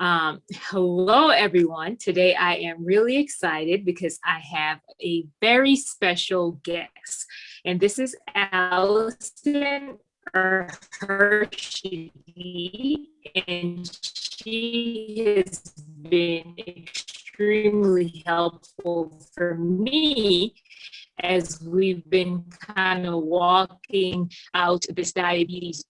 Hello, everyone. Today I am really excited because I have a very special guest, and this is Allison Herschede, and she has been extremely helpful for me as we've been kind of walking out this diabetes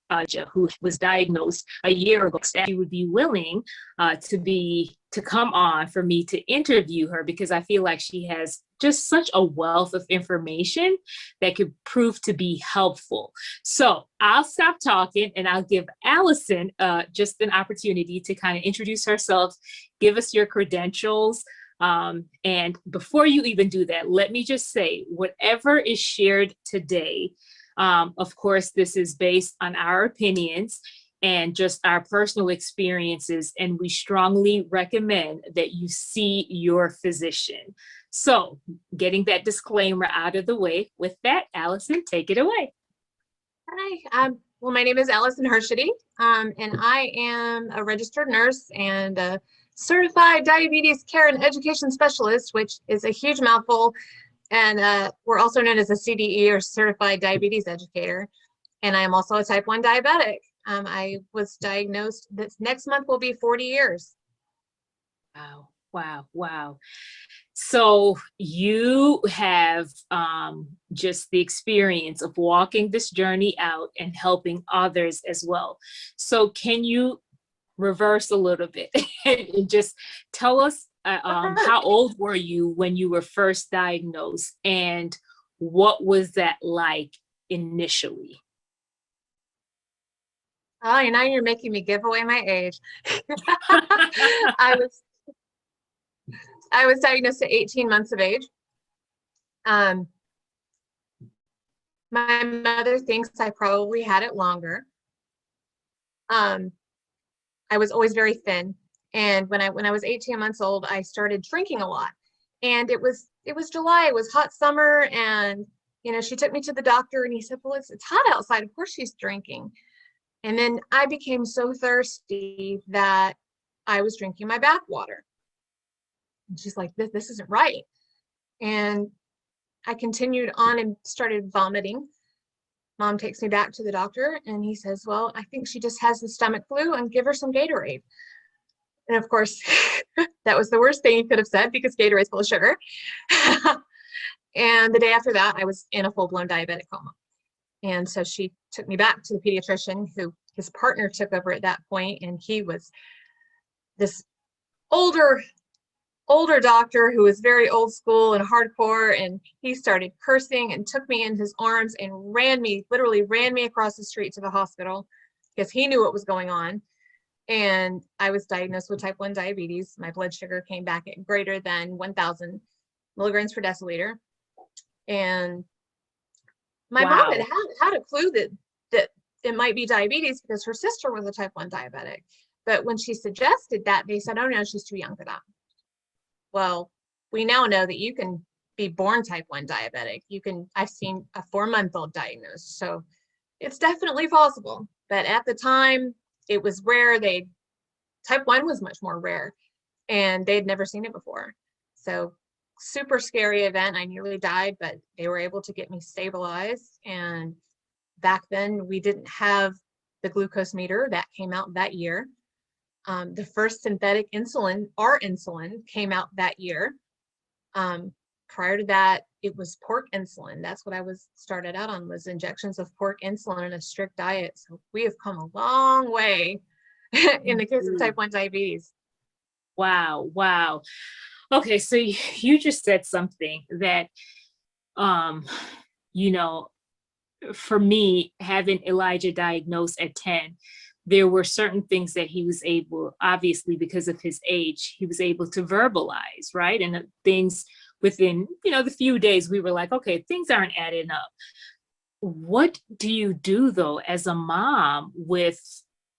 who was diagnosed a year ago. She would be willing to come on for me to interview her because I feel like she has just such a wealth of information that could prove to be helpful. So I'll stop talking and I'll give Allison just an opportunity to kind of introduce herself, give us your credentials. And before you even do that, let me just say, whatever is shared today, of course, this is based on our opinions and just our personal experiences, and we strongly recommend that you see your physician. So getting that disclaimer out of the way, with that, Allison, take it away. Hi, well, my name is Allison Herschede, and I am a registered nurse and a certified diabetes care and education specialist, which is a huge mouthful. And we're also known as a CDE, or certified diabetes educator. And I am also a type 1 diabetic. I was diagnosed, this next month will be 40 years. Wow, wow, wow. So you have just the experience of walking this journey out and helping others as well. So can you reverse a little bit and just tell us how old were you when you were first diagnosed, and what was that like initially? Oh, now you're making me give away my age. I was diagnosed at 18 months of age. My mother thinks I probably had it longer. I was always very thin, and when I was 18 months old, I started drinking a lot. And it was July, it was hot summer, and she took me to the doctor, and he said, well, it's hot outside, of course she's drinking. And then I became so thirsty that I was drinking my bath water. And she's like, this isn't right. And I continued on and started vomiting. Mom takes me back to the doctor, and he says, well, I think she just has the stomach flu, and give her some Gatorade. And of course, that was the worst thing he could have said, because Gatorade's full of sugar. And the day after that, I was in a full-blown diabetic coma. And so she took me back to the pediatrician, who his partner took over at that point, and he was this older doctor who was very old school and hardcore, and he started cursing and took me in his arms and literally ran me across the street to the hospital, because he knew what was going on. And I was diagnosed with type 1 diabetes. My blood sugar came back at greater than 1,000 milligrams per deciliter. And my mom had a clue that it might be diabetes, because her sister was a type 1 diabetic. But when she suggested that, they said, oh no, she's too young for that. Well, we now know that you can be born type 1 diabetic. I've seen a 4-month-old diagnosed, so it's definitely possible. But at the time, it was rare. Type 1 was much more rare, and they'd never seen it before. So super scary event. I nearly died, but they were able to get me stabilized. And back then, we didn't have the glucose meter. That came out that year. The first synthetic insulin, our insulin, came out that year. Prior to that, it was pork insulin. That's what I started out on, was injections of pork insulin and a strict diet. So we have come a long way in the case of type 1 diabetes. Wow, wow. Okay, so you just said something that, for me, having Elijah diagnosed at 10, there were certain things that he was able, obviously because of his age, he was able to verbalize, right? And things within, the few days, we were like, okay, things aren't adding up. What do you do, though, as a mom with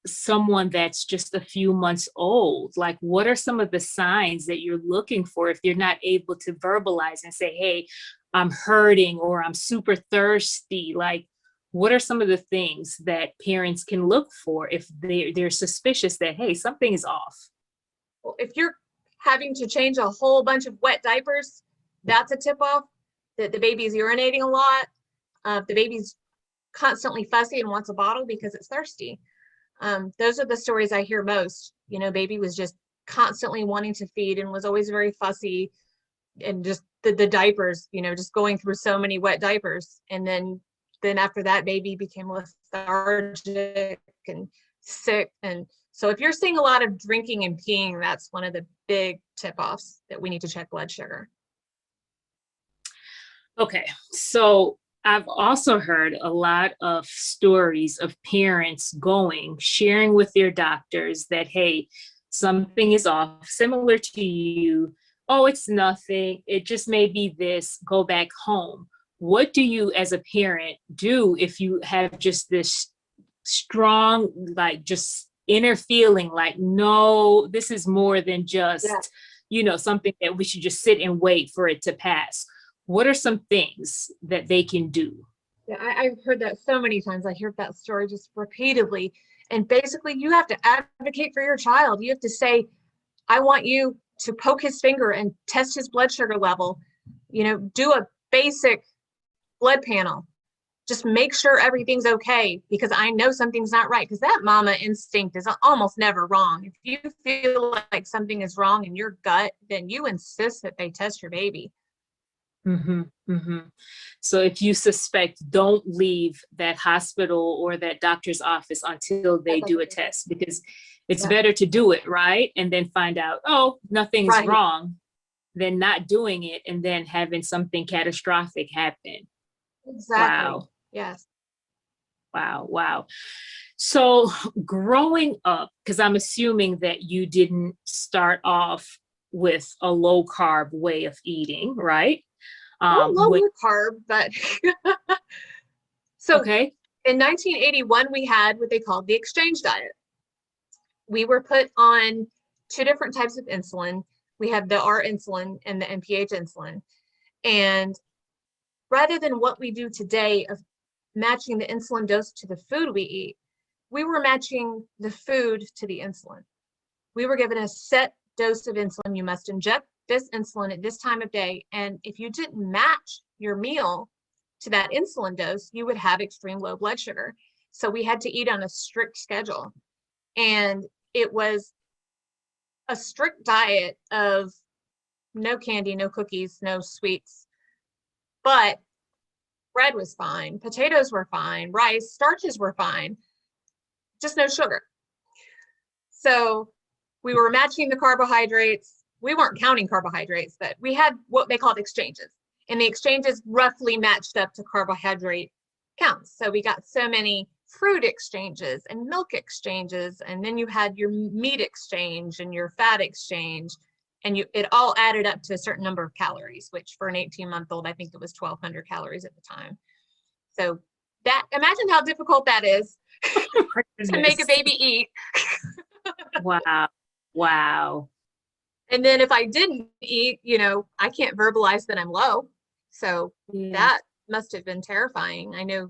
someone that's just a few months old? Like, what are some of the signs that you're looking for if you're not able to verbalize and say, hey, I'm hurting, or I'm super thirsty? Like, what are some of the things that parents can look for if they're suspicious that, hey, something is off? Well, if you're having to change a whole bunch of wet diapers, that's a tip off that the baby's urinating a lot. The baby's constantly fussy and wants a bottle because it's thirsty. Those are the stories I hear most. You know, baby was just constantly wanting to feed and was always very fussy, and just the diapers, you know, just going through so many wet diapers. And then after that, baby became lethargic and sick. And so if you're seeing a lot of drinking and peeing, that's one of the big tip-offs that we need to check blood sugar. Okay, so I've also heard a lot of stories of parents sharing with their doctors that, hey, something is off, similar to you. Oh, it's nothing. It just may be this, go back home. What do you as a parent do if you have just this strong, like just inner feeling like, no, this is more than just, something that we should just sit and wait for it to pass? What are some things that they can do? Yeah, I've heard that so many times. I hear that story just repeatedly. And basically, you have to advocate for your child. You have to say, I want you to poke his finger and test his blood sugar level. You know, do a basic blood panel. Just make sure everything's okay, because I know something's not right, because that mama instinct is almost never wrong. If you feel like something is wrong in your gut, then you insist that they test your baby. Mm-hmm, mm-hmm. So if you suspect, don't leave that hospital or that doctor's office until they do a test, because it's better to do it, right? And then find out, oh, nothing's wrong, than not doing it and then having something catastrophic happen. Exactly. Wow. Yes. Wow. Wow. So growing up, because I'm assuming that you didn't start off with a low carb way of eating, right? Low carb, but so okay. In 1981, we had what they called the exchange diet. We were put on two different types of insulin. We had the R insulin and the NPH insulin. And rather than what we do today of matching the insulin dose to the food we eat, we were matching the food to the insulin. We were given a set dose of insulin. You must inject this insulin at this time of day. And if you didn't match your meal to that insulin dose, you would have extreme low blood sugar. So we had to eat on a strict schedule. And it was a strict diet of no candy, no cookies, no sweets. But bread was fine, potatoes were fine, rice, starches were fine, just no sugar. So we were matching the carbohydrates. We weren't counting carbohydrates, but we had what they called exchanges. And the exchanges roughly matched up to carbohydrate counts. So we got so many fruit exchanges and milk exchanges, and then you had your meat exchange and your fat exchange, and it all added up to a certain number of calories, which for an 18-month-old, I think it was 1,200 calories at the time. So imagine how difficult that is to make a baby eat. Wow. Wow. And then if I didn't eat, I can't verbalize that I'm low. So that must have been terrifying. I know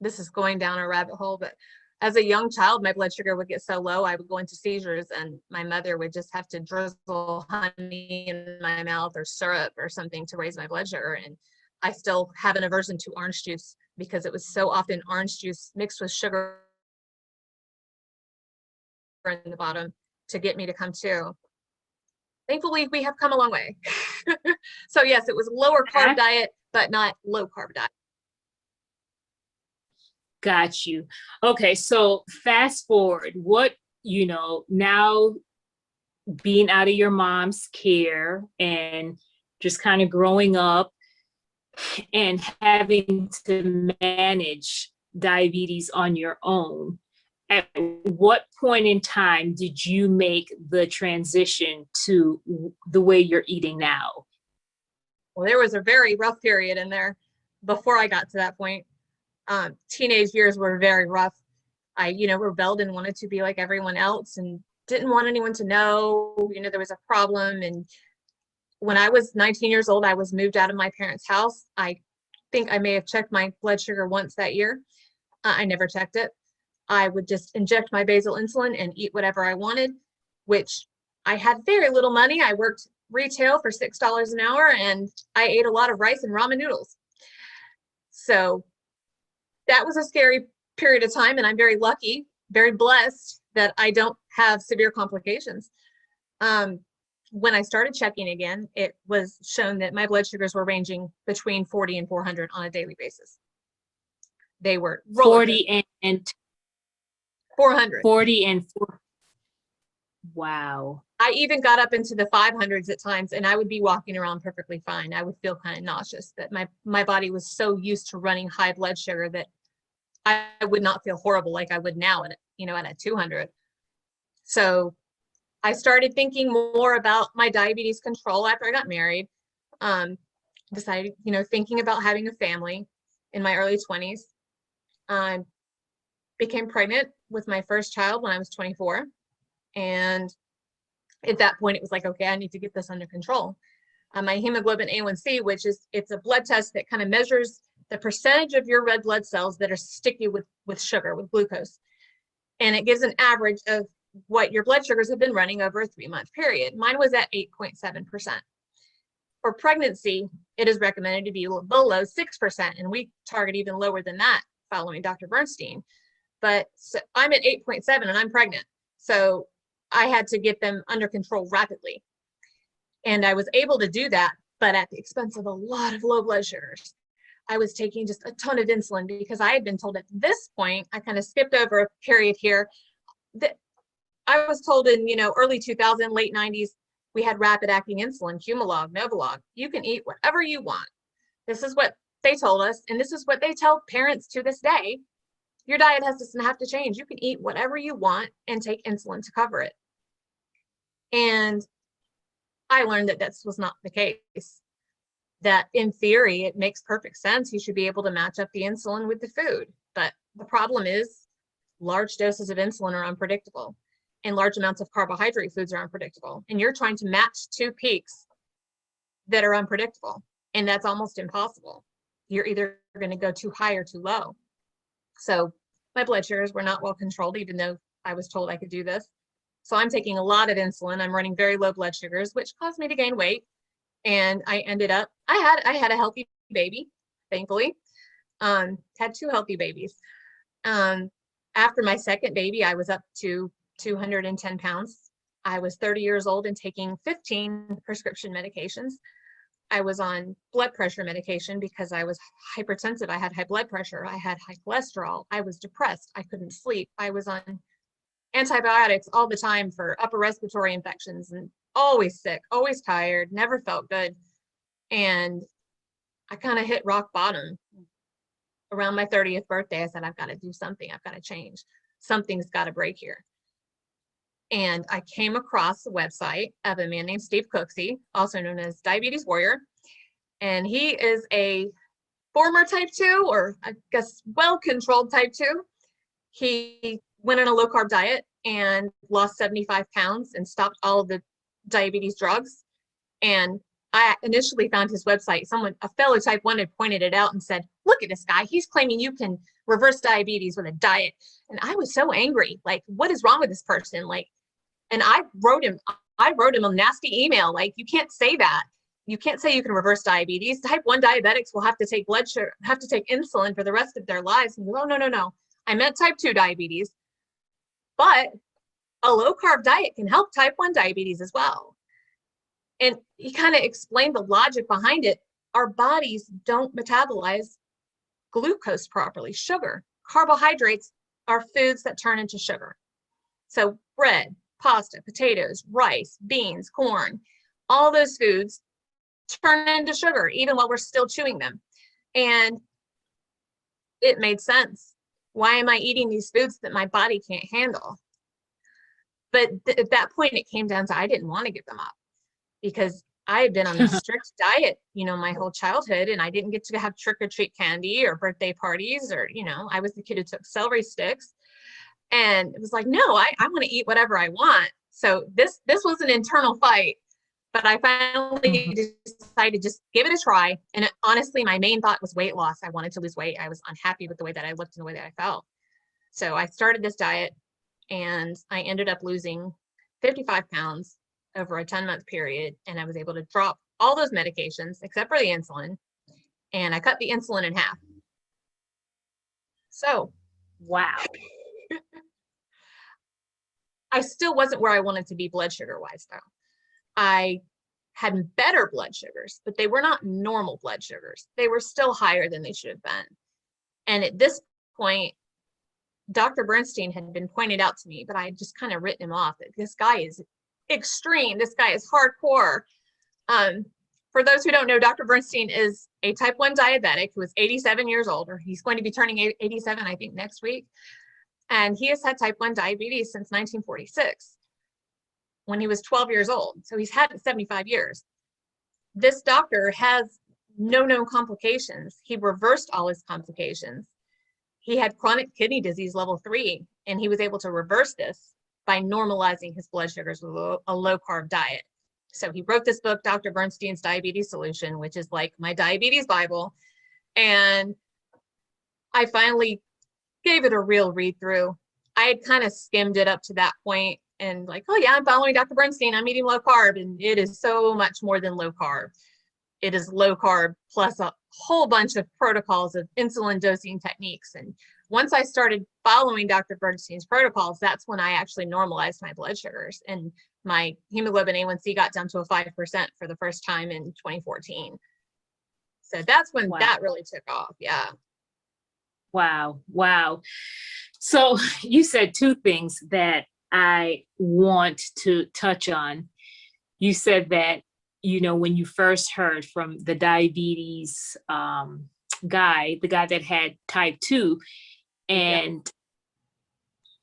this is going down a rabbit hole, but as a young child, my blood sugar would get so low, I would go into seizures, and my mother would just have to drizzle honey in my mouth or syrup or something to raise my blood sugar. And I still have an aversion to orange juice because it was so often orange juice mixed with sugar in the bottom to get me to come to. Thankfully, we have come a long way. So yes, it was lower carb diet, but not low carb diet. Got you. Okay, so fast forward, now being out of your mom's care and just kind of growing up and having to manage diabetes on your own, at what point in time did you make the transition to the way you're eating now? Well, there was a very rough period in there before I got to that point. Teenage years were very rough. I, rebelled and wanted to be like everyone else and didn't want anyone to know, there was a problem. And when I was 19 years old, I was moved out of my parents' house. I think I may have checked my blood sugar once that year. I never checked it. I would just inject my basal insulin and eat whatever I wanted, which I had very little money. I worked retail for $6 an hour, and I ate a lot of rice and ramen noodles. So that was a scary period of time, and I'm very lucky, very blessed that I don't have severe complications. When I started checking again, it was shown that my blood sugars were ranging between 40 and 400 on a daily basis. They were 40 and 400. 40 and 4. Wow. I even got up into the 500s at times, and I would be walking around perfectly fine. I would feel kind of nauseous, that my body was so used to running high blood sugar that I would not feel horrible like I would now at, at a 200. So I started thinking more about my diabetes control after I got married. Decided, thinking about having a family in my early 20s. Became pregnant with my first child when I was 24. And at that point, it was like, okay, I need to get this under control. My hemoglobin A1C, it's a blood test that kind of measures the percentage of your red blood cells that are sticky with sugar, with glucose. And it gives an average of what your blood sugars have been running over a 3-month period. Mine was at 8.7%. For pregnancy, it is recommended to be below 6%, and we target even lower than that following Dr. Bernstein. But so I'm at 8.7 and I'm pregnant. So I had to get them under control rapidly. And I was able to do that, but at the expense of a lot of low blood sugars. I was taking just a ton of insulin because I had been told at this point, I kind of skipped over a period here, that I was told in, early 2000, late 90s, we had rapid acting insulin, Humalog, Novolog. You can eat whatever you want. This is what they told us. And this is what they tell parents to this day. Your diet doesn't have to change. You can eat whatever you want and take insulin to cover it. And I learned that this was not the case. That in theory, it makes perfect sense. You should be able to match up the insulin with the food. But the problem is large doses of insulin are unpredictable, and large amounts of carbohydrate foods are unpredictable. And you're trying to match two peaks that are unpredictable. And that's almost impossible. You're either going to go too high or too low. So my blood sugars were not well controlled, even though I was told I could do this. So I'm taking a lot of insulin. I'm running very low blood sugars, which caused me to gain weight. And I ended up, I had a healthy baby, thankfully. Had 2 healthy babies. After my second baby, I was up to 210 pounds. I was 30 years old and taking 15 prescription medications. I was on blood pressure medication because I was hypertensive. I had high blood pressure. I had high cholesterol. I was depressed. I couldn't sleep. I was on antibiotics all the time for upper respiratory infections, and always sick, always tired, never felt good. And I kind of hit rock bottom. Around my 30th birthday, I said, I've got to do something. I've got to change. Something's got to break here. And I came across the website of a man named Steve Cooksey, also known as Diabetes Warrior. And he is a former type 2, or I guess well-controlled type 2. He went on a low-carb diet and lost 75 pounds and stopped all of the diabetes drugs. And I initially found his website. A fellow type 1 had pointed it out and said, look at this guy. He's claiming you can reverse diabetes with a diet. And I was so angry. Like, what is wrong with this person? And I wrote him a nasty email. Like, you can't say that. You can't say you can reverse diabetes. Type 1 diabetics will have to take insulin for the rest of their lives. And no. I meant type 2 diabetes. But a low carb diet can help type 1 diabetes as well. And he kind of explained the logic behind it. Our bodies don't metabolize glucose properly, sugar. Carbohydrates are foods that turn into sugar. So bread, pasta, potatoes, rice, beans, corn, all those foods turn into sugar, even while we're still chewing them. And it made sense. Why am I eating these foods that my body can't handle? But at that point, it came down to I didn't want to give them up, because I had been on a strict diet, my whole childhood, and I didn't get to have trick or treat candy or birthday parties, or, I was the kid who took celery sticks. And it was like, no, I want to eat whatever I want. So this was an internal fight, but I finally decided to just give it a try. And honestly, my main thought was weight loss. I wanted to lose weight. I was unhappy with the way that I looked and the way that I felt. So I started this diet, and I ended up losing 55 pounds over a 10-month period, and I was able to drop all those medications except for the insulin, and I cut the insulin in half. So, wow. I still wasn't where I wanted to be blood sugar wise though. I had better blood sugars, but they were not normal blood sugars. They were still higher than they should have been. And at this point, Dr. Bernstein had been pointed out to me, but I had just kind of written him off. That this guy is extreme. This guy is hardcore. For those who don't know, Dr. Bernstein is a type 1 diabetic who is 87 years old, or he's going to be turning 87, I think, next week. And he has had type 1 diabetes since 1946, when he was 12 years old. So he's had it 75 years. This doctor has no known complications. He reversed all his complications. He had chronic kidney disease level 3, and he was able to reverse this by normalizing his blood sugars with a low carb diet. So he wrote this book, Dr. Bernstein's Diabetes Solution, which is like my diabetes Bible. And I finally gave it a real read through. I had kind of skimmed it up to that point and like, oh yeah, I'm following Dr. Bernstein, I'm eating low carb. And it is so much more than low carb. It is low carb plus a whole bunch of protocols of insulin dosing techniques. And once I started following Dr. Bernstein's protocols, that's when I actually normalized my blood sugars, and my hemoglobin A1C got down to a 5% for the first time in 2014. So that's when that really took off. Yeah. Wow. Wow. So you said two things that I want to touch on. You said that, you know, when you first heard from the diabetes guy, the guy that had type 2, and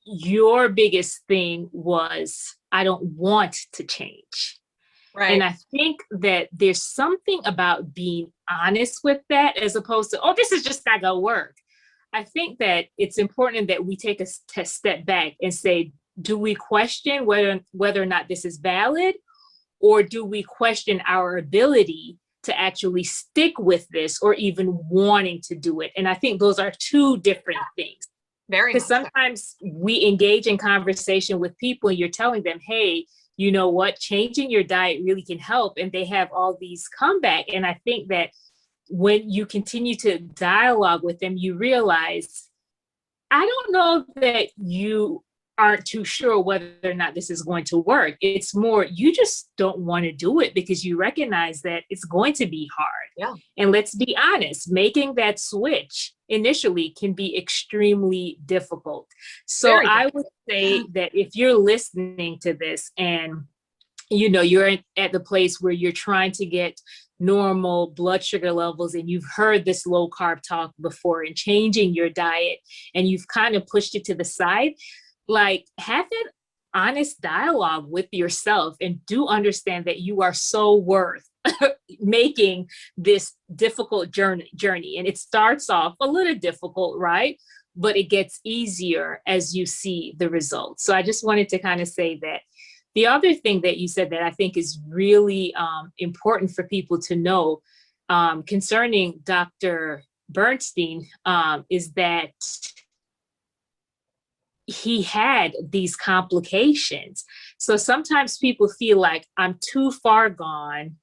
your biggest thing was, I don't want to change. Right. And I think that there's something about being honest with that, as opposed to, oh, this is just not gonna work. I think that it's important that we take a step back and say, do we question whether or not this is valid, or do we question our ability to actually stick with this or even wanting to do it? And I think those are two different things. Very Because sometimes we engage in conversation with people and you're telling them, hey, you know what, changing your diet really can help. And they have all these comeback. And I think that when you continue to dialogue with them, you realize, I don't know that you aren't too sure whether or not this is going to work. It's more, you just don't want to do it because you recognize that it's going to be hard. Yeah. And let's be honest, making that switch initially can be extremely difficult. So I would say that if you're listening to this and you know you're at the place where you're trying to get normal blood sugar levels and you've heard this low carb talk before and changing your diet and you've kind of pushed it to the side, like have that honest dialogue with yourself and do understand that you are so worth making this difficult journey. And it starts off a little difficult, right? But it gets easier as you see the results. So I just wanted to kind of say that. The other thing that you said that I think is really important for people to know concerning Dr. Bernstein is that he had these complications. So sometimes people feel like I'm too far gone.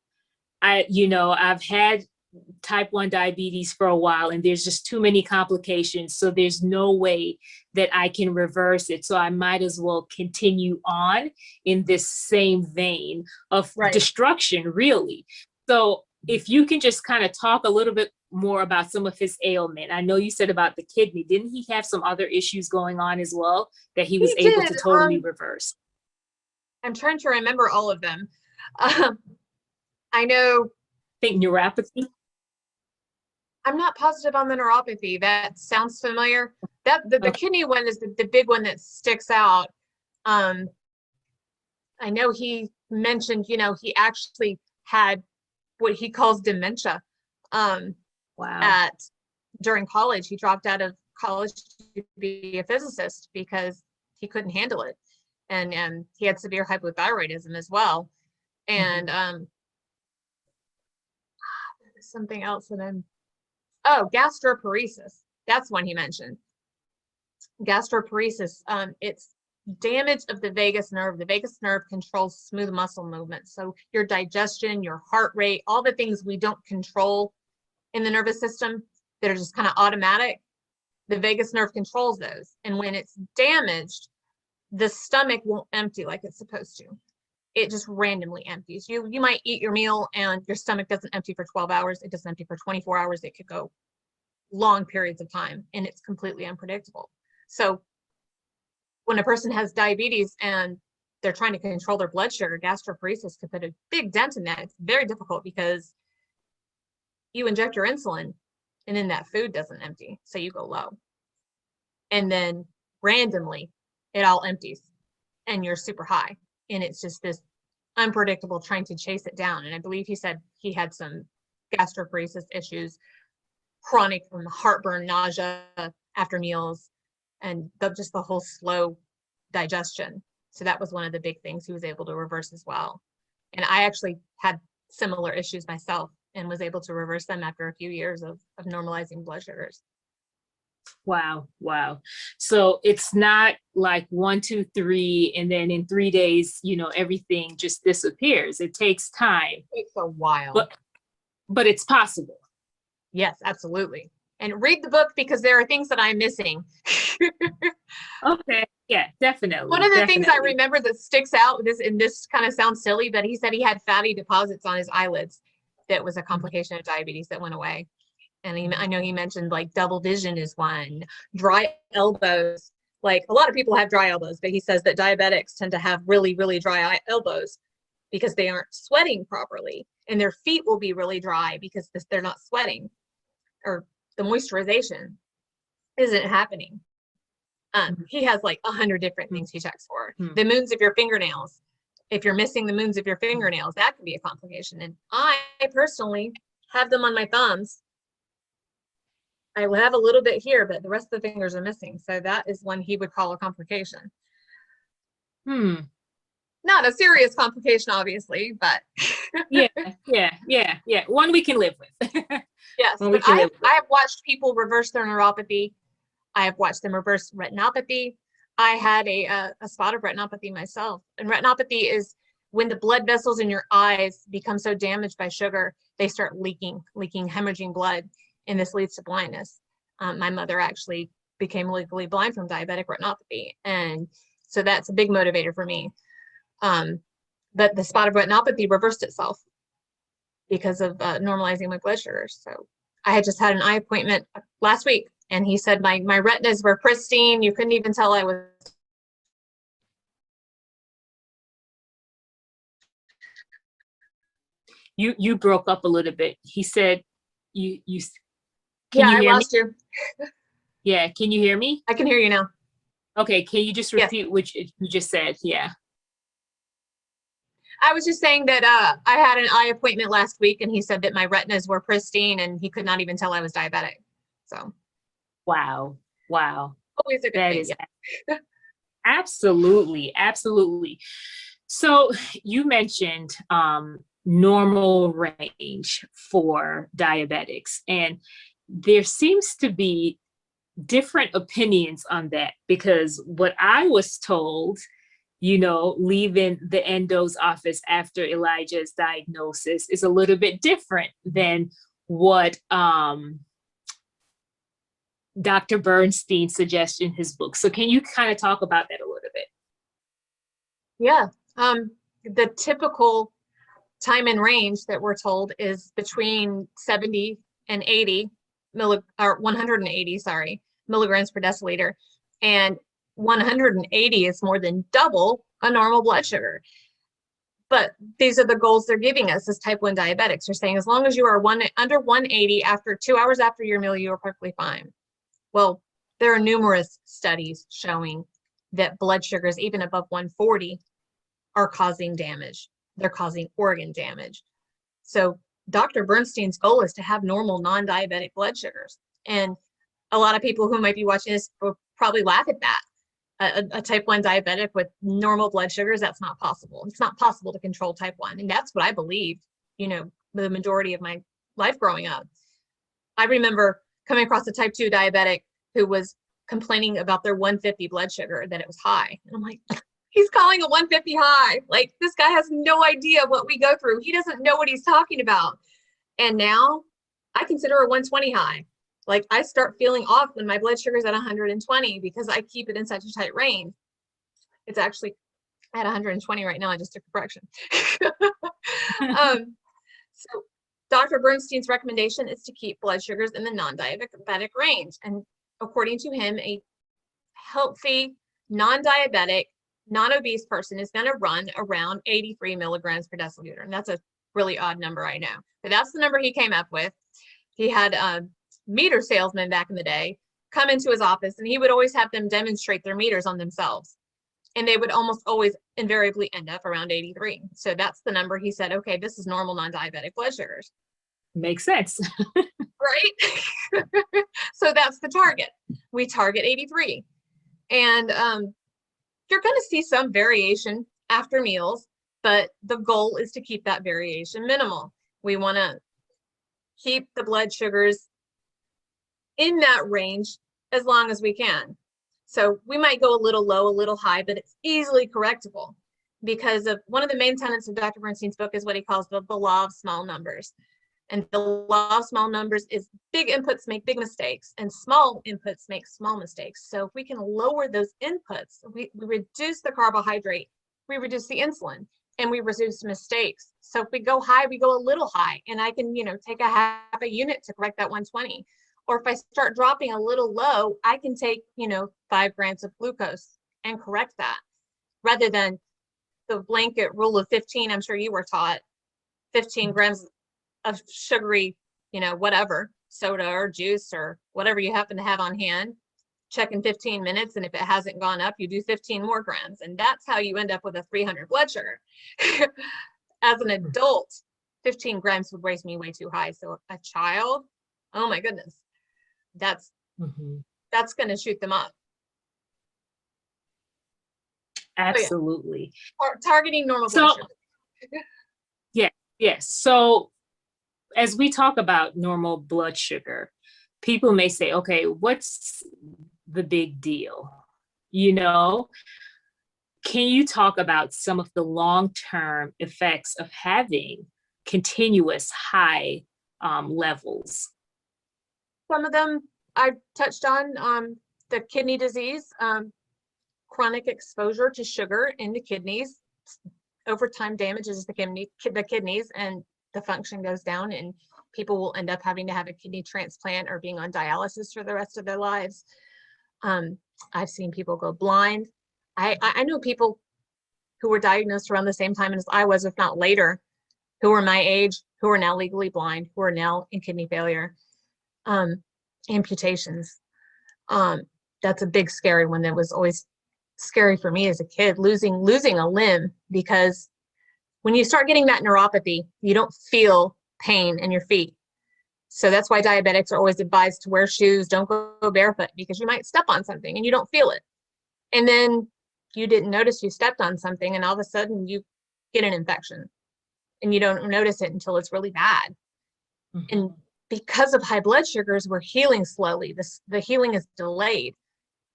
I've had type 1 diabetes for a while and there's just too many complications. So there's no way that I can reverse it. So I might as well continue on in this same vein of destruction, really. So if you can just kind of talk a little bit more about some of his ailment. I know you said about the kidney. Didn't he have some other issues going on as well that he was able to totally reverse? I'm trying to remember all of them. I know. I think neuropathy. I'm not positive on the neuropathy. That sounds familiar. The kidney one is the big one that sticks out. I know he mentioned, he actually had what he calls dementia. During college, he dropped out of college to be a physicist because he couldn't handle it, and he had severe hypothyroidism as well, and something else that gastroparesis. That's one he mentioned. Gastroparesis. It's damage of the vagus nerve. The vagus nerve controls smooth muscle movement. So your digestion, your heart rate, all the things we don't control in the nervous system that are just kind of automatic, the vagus nerve controls those. And when it's damaged, the stomach won't empty like it's supposed to. It just randomly empties. You might eat your meal and your stomach doesn't empty for 12 hours. It doesn't empty for 24 hours. It could go long periods of time, and it's completely unpredictable. So when a person has diabetes and they're trying to control their blood sugar, gastroparesis could put a big dent in that. It's very difficult because you inject your insulin and then that food doesn't empty. So you go low. And then randomly it all empties and you're super high. And it's just this unpredictable trying to chase it down. And I believe he said he had some gastroparesis issues, chronic from heartburn, nausea after meals, and just the whole slow digestion. So that was one of the big things he was able to reverse as well. And I actually had similar issues myself and was able to reverse them after a few years of normalizing blood sugars. Wow. Wow. So it's not like 1, 2, 3, and then in 3 days, everything just disappears. It takes time. It takes a while. But it's possible. Yes, absolutely. And read the book because there are things that I'm missing. Okay. Yeah, definitely. One of the things I remember that sticks out, and this kind of sounds silly, but he said he had fatty deposits on his eyelids. That was a complication of diabetes that went away. And I know he mentioned like double vision is one, dry elbows. Like a lot of people have dry elbows, but he says that diabetics tend to have really, really dry elbows because they aren't sweating properly. And their feet will be really dry because they're not sweating, or the moisturization isn't happening. He has like 100 different things he checks for. The moons of your fingernails. If you're missing the moons of your fingernails, that could be a complication. And I personally have them on my thumbs. I have a little bit here, but the rest of the fingers are missing. So that is one he would call a complication. Not a serious complication, obviously, but yeah. One we can live with. Yes, but I have watched people reverse their neuropathy. I have watched them reverse retinopathy. I had a spot of retinopathy myself. And retinopathy is when the blood vessels in your eyes become so damaged by sugar, they start leaking, hemorrhaging blood, and this leads to blindness. My mother actually became legally blind from diabetic retinopathy. And so that's a big motivator for me. But the spot of retinopathy reversed itself because of normalizing my blood sugars. So I had just had an eye appointment last week, and he said my retinas were pristine. You couldn't even tell I was. You broke up a little bit. He said you Can you hear lost me? You. Yeah, can you hear me? I can hear you now. Okay, can you just repeat what you just said? Yeah. I was just saying that I had an eye appointment last week, and he said that my retinas were pristine, and he could not even tell I was diabetic. So. Wow. Always a good thing. Yeah. Absolutely. So you mentioned normal range for diabetics, and there seems to be different opinions on that, because what I was told, leaving the endo's office after Elijah's diagnosis is a little bit different than what Dr. Bernstein suggests in his book. So can you kind of talk about that a little bit? Yeah. The typical time and range that we're told is between 70 and 80 or 180, milligrams per deciliter. And 180 is more than double a normal blood sugar. But these are the goals they're giving us as type 1 diabetics. They're saying as long as you are under 180 after 2 hours after your meal, you are perfectly fine. Well, there are numerous studies showing that blood sugars, even above 140, are causing damage. They're causing organ damage. So Dr. Bernstein's goal is to have normal non-diabetic blood sugars. And a lot of people who might be watching this will probably laugh at that. A type 1 diabetic with normal blood sugars, that's not possible. It's not possible to control type 1. And that's what I believed, the majority of my life growing up. I remember coming across a type 2 diabetic who was complaining about their 150 blood sugar, that it was high. And I'm like, he's calling a 150 high. Like, this guy has no idea what we go through. He doesn't know what he's talking about. And now I consider a 120 high. Like, I start feeling off when my blood sugar is at 120 because I keep it in such a tight range. It's actually at 120 right now. I just took a correction. So Dr. Bernstein's recommendation is to keep blood sugars in the non-diabetic range. And according to him, a healthy, non-diabetic, non-obese person is going to run around 83 milligrams per deciliter. And that's a really odd number, I know. But that's the number he came up with. He had meter salesmen back in the day come into his office, and he would always have them demonstrate their meters on themselves. And they would almost always invariably end up around 83. So that's the number he said, okay, this is normal non-diabetic blood sugars. Makes sense. Right? So that's the target. We target 83. And you're going to see some variation after meals, but the goal is to keep that variation minimal. We want to keep the blood sugars in that range as long as we can. So we might go a little low, a little high, but it's easily correctable because of one of the main tenets of Dr. Bernstein's book is what he calls the law of small numbers. And the law of small numbers is big inputs make big mistakes and small inputs make small mistakes. So if we can lower those inputs, we reduce the carbohydrate, we reduce the insulin, and we reduce mistakes. So if we go high, we go a little high, and I can, take a half a unit to correct that 120. Or if I start dropping a little low, I can take, 5 grams of glucose and correct that, rather than the blanket rule of 15. I'm sure you were taught 15 grams of sugary, whatever, soda or juice or whatever you happen to have on hand, check in 15 minutes. And if it hasn't gone up, you do 15 more grams. And that's how you end up with a 300 blood sugar. As an adult, 15 grams would raise me way too high. So a child, oh my goodness, that's going to shoot them up. Absolutely. So, yeah. Targeting normal blood sugar. Yes. So as we talk about normal blood sugar, people may say, okay, what's the big deal? Can you talk about some of the long-term effects of having continuous high levels? Some of them I touched on, the kidney disease, chronic exposure to sugar in the kidneys over time damages the kidneys, and the function goes down, and people will end up having to have a kidney transplant or being on dialysis for the rest of their lives. I've seen people go blind. I know people who were diagnosed around the same time as I was, if not later, who were my age, who are now legally blind, who are now in kidney failure. Amputations. That's a big scary one. That was always scary for me as a kid, losing a limb, because when you start getting that neuropathy, you don't feel pain in your feet. So that's why diabetics are always advised to wear shoes, don't go barefoot, because you might step on something and you don't feel it. And then you didn't notice you stepped on something, and all of a sudden you get an infection and you don't notice it until it's really bad. And because of high blood sugars, we're healing slowly. The healing is delayed.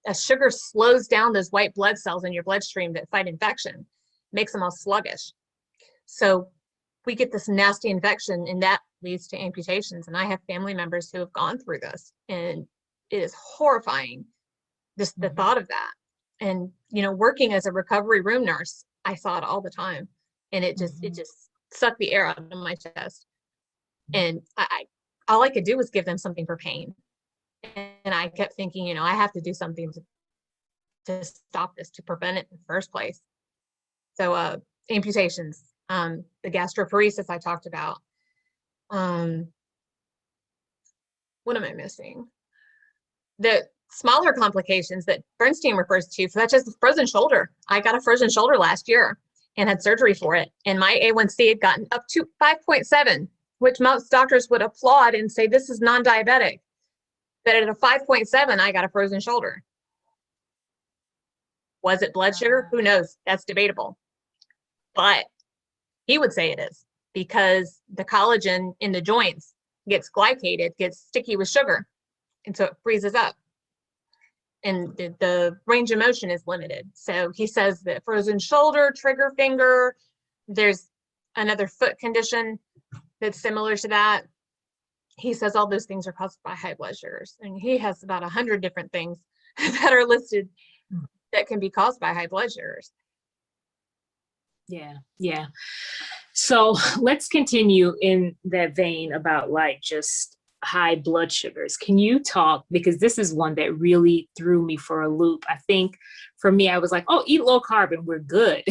As sugar slows down those white blood cells in your bloodstream that fight infection, makes them all sluggish. So we get this nasty infection, and that leads to amputations. And I have family members who have gone through this, and it is horrifying, just the thought of that. And, working as a recovery room nurse, I saw it all the time, and it just sucked the air out of my chest. And all I could do was give them something for pain. And I kept thinking, I have to do something to stop this, to prevent it in the first place. So amputations, the gastroparesis I talked about. What am I missing? The smaller complications that Bernstein refers to, such as the frozen shoulder. I got a frozen shoulder last year and had surgery for it. And my A1C had gotten up to 5.7, which most doctors would applaud and say, this is non-diabetic. But at a 5.7, I got a frozen shoulder. Was it blood sugar? Who knows? That's debatable. But he would say it is, because the collagen in the joints gets glycated, gets sticky with sugar, and so it freezes up. and the range of motion is limited. So he says that frozen shoulder, trigger finger, there's another foot condition that's similar to that. He says all those things are caused by high blood sugars. And he has about 100 different things that are listed that can be caused by high blood sugars. Yeah, yeah. So let's continue in that vein about like just high blood sugars. Can you talk, because this is one that really threw me for a loop. I think for me, I was like, oh, eat low carb and we're good.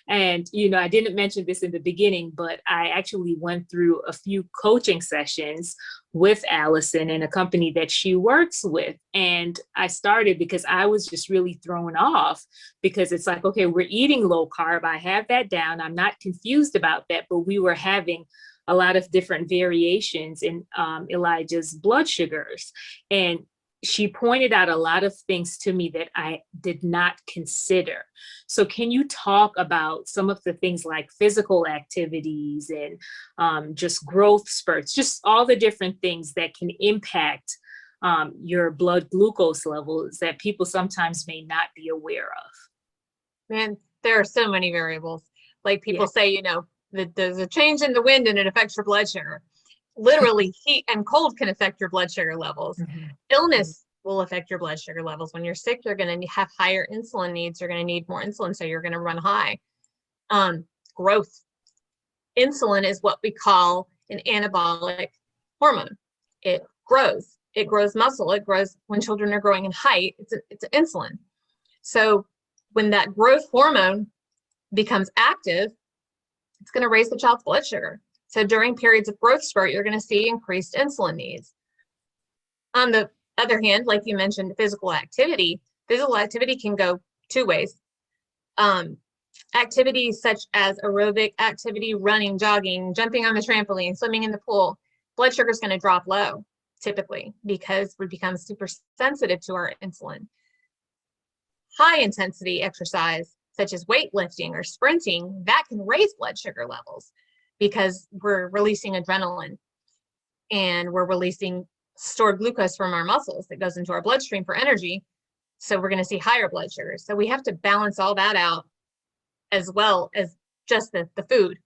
And, you know, I didn't mention this in the beginning, but I actually went through a few coaching sessions with Allison and a company that she works with. And I started because I was just really thrown off, because it's like, okay, we're eating low carb. I have that down. I'm not confused about that, but we were having a lot of different variations in Elijah's blood sugars. And she pointed out a lot of things to me that I did not consider. So can you talk about some of the things like physical activities and just growth spurts, just all the different things that can impact your blood glucose levels that people sometimes may not be aware of? Man, there are so many variables. Like people say, you know, that there's a change in the wind and it affects your blood sugar. Literally, heat and cold can affect your blood sugar levels. Illness will affect your blood sugar levels. When you're sick, you're going to have higher insulin needs. You're going to need more insulin, so you're going to run high. Growth. Insulin is what we call an anabolic hormone. It grows. It grows muscle. It grows when children are growing in height. It's insulin. So when that growth hormone becomes active, it's going to raise the child's blood sugar. So during periods of growth spurt, you're going to see increased insulin needs. On the other hand, like you mentioned, physical activity can go two ways. Activities such as aerobic activity, running, jogging, jumping on the trampoline, swimming in the pool, blood sugar is going to drop low typically because we become super sensitive to our insulin. High intensity exercise, such as weightlifting or sprinting, that can raise blood sugar levels because we're releasing adrenaline and we're releasing stored glucose from our muscles that goes into our bloodstream for energy. So we're going to see higher blood sugars. So we have to balance all that out, as well as just the food.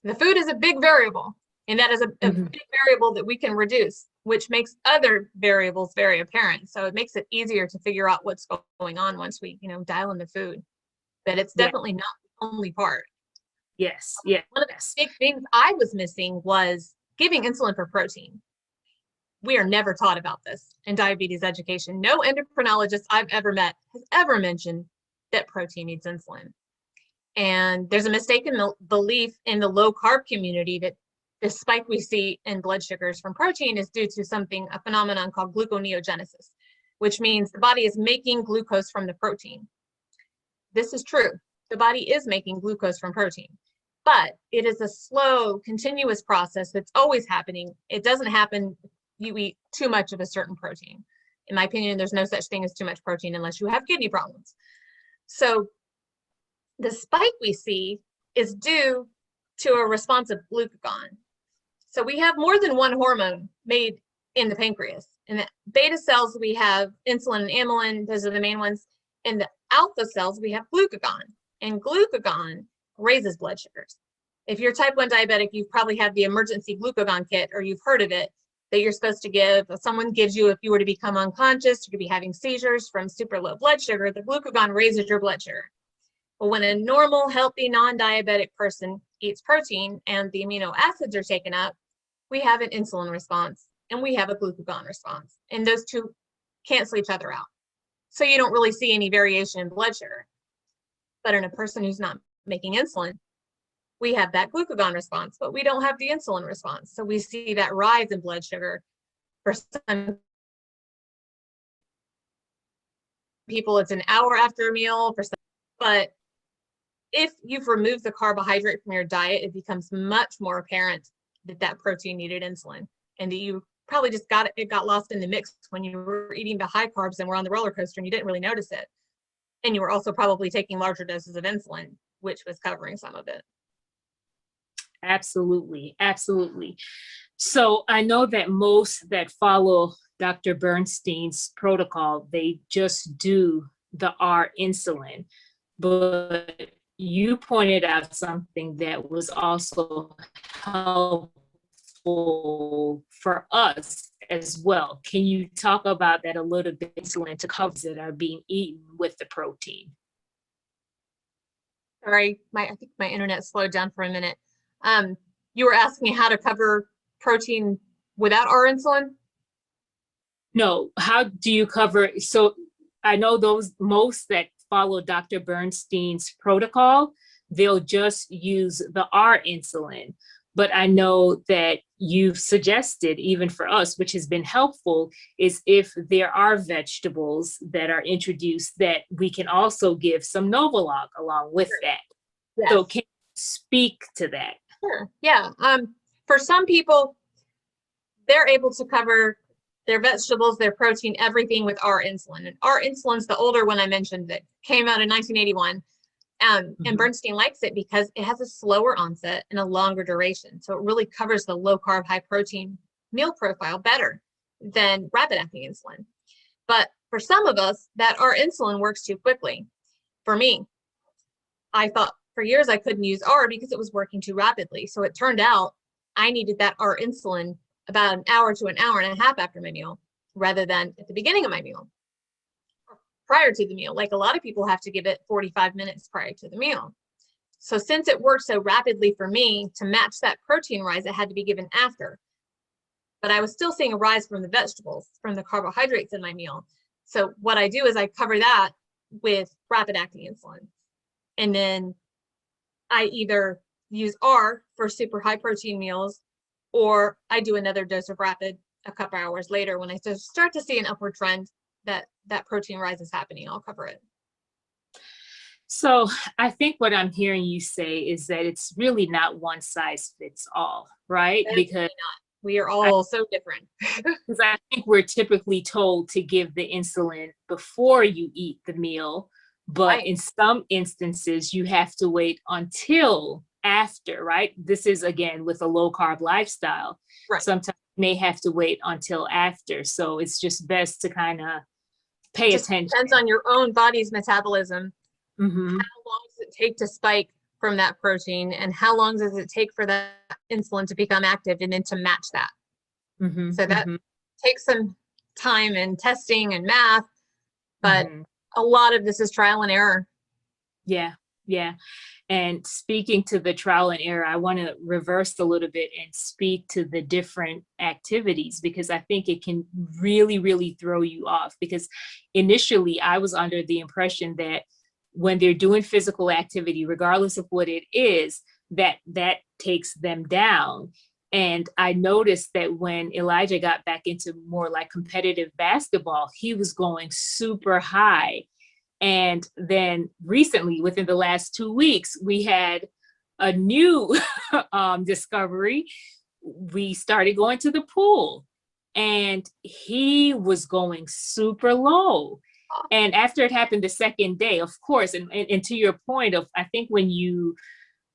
The food is a big variable, and that is a big variable that we can reduce, which makes other variables very apparent. So it makes it easier to figure out what's going on once we, you know, dial in the food. But it's definitely not the only part. Yes, yes. One of the big things I was missing was giving insulin for protein. We are never taught about this in diabetes education. No endocrinologist I've ever met has ever mentioned that protein needs insulin. And there's a mistaken belief in the low carb community that the spike we see in blood sugars from protein is due to a phenomenon called gluconeogenesis, which means the body is making glucose from the protein. This is true. The body is making glucose from protein, but it is a slow, continuous process that's always happening. It doesn't happen if you eat too much of a certain protein. In my opinion, there's no such thing as too much protein unless you have kidney problems. So the spike we see is due to a response of glucagon. So we have more than one hormone made in the pancreas. In the beta cells, we have insulin and amylin. Those are the main ones. In the alpha cells, we have glucagon. And glucagon raises blood sugars. If you're type 1 diabetic, you've probably had the emergency glucagon kit, or you've heard of it, that you're supposed to give. Someone gives you if you were to become unconscious, you could be having seizures from super low blood sugar. The glucagon raises your blood sugar. Well, when a normal, healthy, non-diabetic person eats protein and the amino acids are taken up, we have an insulin response and we have a glucagon response. And those two cancel each other out. So you don't really see any variation in blood sugar. But in a person who's not making insulin, we have that glucagon response, but we don't have the insulin response. So we see that rise in blood sugar. For some people, it's an hour after a meal. But if you've removed the carbohydrate from your diet, it becomes much more apparent that that protein needed insulin, and that you probably just got lost in the mix when you were eating the high carbs and were on the roller coaster and you didn't really notice it. And you were also probably taking larger doses of insulin, which was covering some of it. Absolutely, absolutely. So I know that most that follow Dr. Bernstein's protocol, they just do the R insulin. But you pointed out something that was also helpful for us as well. Can you talk about that a little bit, insulin to carbs that are being eaten with the protein? Sorry, I think my internet slowed down for a minute. You were asking me how to cover protein without our insulin? No, how do you cover? So I know those most that follow Dr. Bernstein's protocol, they'll just use the R insulin. But I know that you've suggested, even for us, which has been helpful, is if there are vegetables that are introduced, that we can also give some Novolog along with that. Yes. So can you speak to that? Sure. Yeah. For some people, they're able to cover their vegetables, their protein, everything with our insulin. And our insulin's the older one I mentioned that came out in 1981. And Bernstein likes it because it has a slower onset and a longer duration. So it really covers the low carb, high protein meal profile better than rapid acting insulin. But for some of us, that our insulin works too quickly. For me, I thought for years I couldn't use R because it was working too rapidly. So it turned out I needed that R insulin about an hour to an hour and a half after my meal, rather than at the beginning of my meal, or prior to the meal. Like a lot of people have to give it 45 minutes prior to the meal. So since it worked so rapidly for me, to match that protein rise, it had to be given after. But I was still seeing a rise from the vegetables, from the carbohydrates in my meal. So what I do is I cover that with rapid acting insulin. And then I either use R for super high protein meals, or I do another dose of rapid a couple hours later when I start to see an upward trend that protein rise is happening. I'll cover it. So I think what I'm hearing you say is that it's really not one size fits all, right? Because we are all so different. Because I think we're typically told to give the insulin before you eat the meal, but Right. in some instances you have to wait until after, right? This is again with a low carb lifestyle. Right. Sometimes you may have to wait until after. So it's just best to kind of pay attention. Depends on your own body's metabolism. Mm-hmm. How long does it take to spike from that protein, and how long does it take for that insulin to become active and then to match that? Mm-hmm. So that takes some time and testing and math, but a lot of this is trial and error. Yeah. Yeah. And speaking to the trial and error, I want to reverse a little bit and speak to the different activities, because I think it can really, really throw you off. Because initially I was under the impression that when they're doing physical activity, regardless of what it is, that takes them down. And I noticed that when Elijah got back into more like competitive basketball, he was going super high. And then recently, within the last 2 weeks, we had a new discovery. We started going to the pool and he was going super low. And after it happened the second day, of course, and to your point of, I think when you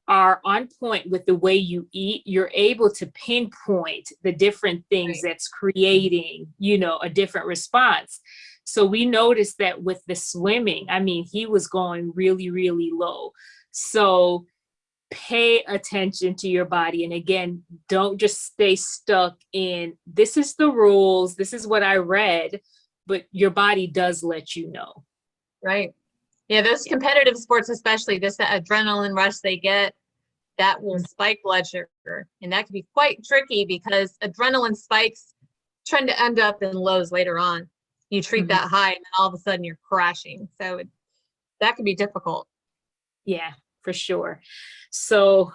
are on point with the way you eat, you're able to pinpoint the different things that's creating, a different response. So we noticed that with the swimming, I mean, he was going really, really low. So pay attention to your body. And again, don't just stay stuck in, this is the rules, this is what I read, but your body does let you know. Right. Yeah, those competitive sports, especially this adrenaline rush they get, that will spike blood sugar. And that can be quite tricky because adrenaline spikes tend to end up in lows later on. You treat that high and then all of a sudden you're crashing. So that can be difficult. Yeah, for sure. So,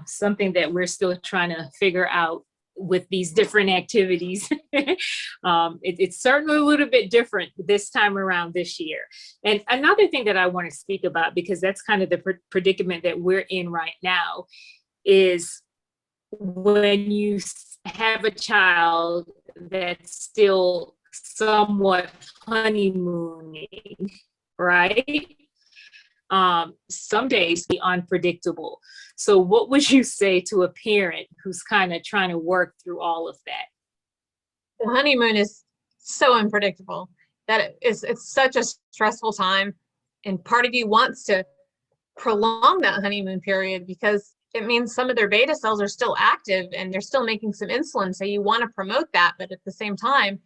something that we're still trying to figure out with these different activities. It's certainly a little bit different this time around this year. And another thing that I want to speak about, because that's kind of the predicament that we're in right now, is when you have a child that's still somewhat honeymooning, right? Some days be unpredictable. So what would you say to a parent who's kind of trying to work through all of that? the honeymoon is so unpredictable that it's such a stressful time. And part of you wants to prolong that honeymoon period because it means some of their beta cells are still active and they're still making some insulin. So you want to promote that, but at the same time,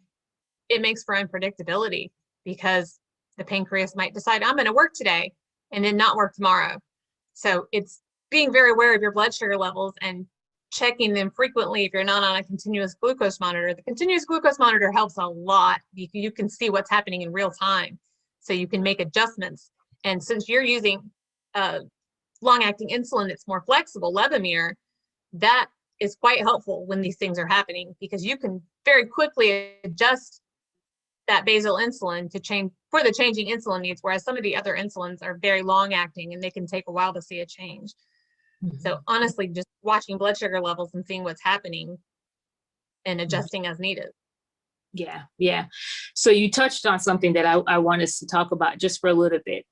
it makes for unpredictability because the pancreas might decide I'm going to work today and then not work tomorrow. So it's being very aware of your blood sugar levels and checking them frequently if you're not on a continuous glucose monitor. The continuous glucose monitor helps a lot. You can see what's happening in real time, so you can make adjustments. And since you're using long-acting insulin that's more flexible, Levemir, that is quite helpful when these things are happening because you can very quickly adjust that basal insulin to change for the changing insulin needs, whereas some of the other insulins are very long-acting and they can take a while to see a change. So honestly, just watching blood sugar levels and seeing what's happening and adjusting as needed. Yeah. So you touched on something that I want us to talk about just for a little bit.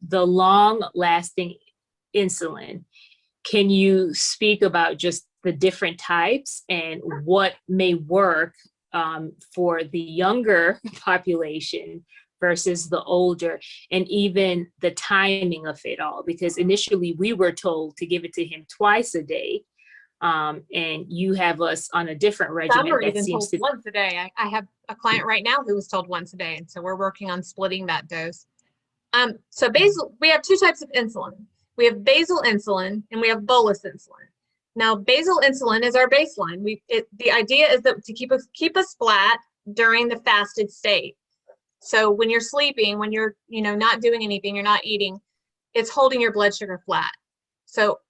The long-lasting insulin. Can you speak about just the different types and what may work for the younger population versus the older, and even the timing of it all? Because initially we were told to give it to him twice a day, and you have us on a different regimen. Some are even told once a day. I have a client right now who was told once a day, and so we're working on splitting that dose. So basal, we have two types of insulin. We have basal insulin and we have bolus insulin. Now, basal insulin is our baseline. The idea is that to keep us flat during the fasted state. So when you're sleeping, when you're not doing anything, you're not eating, it's holding your blood sugar flat. So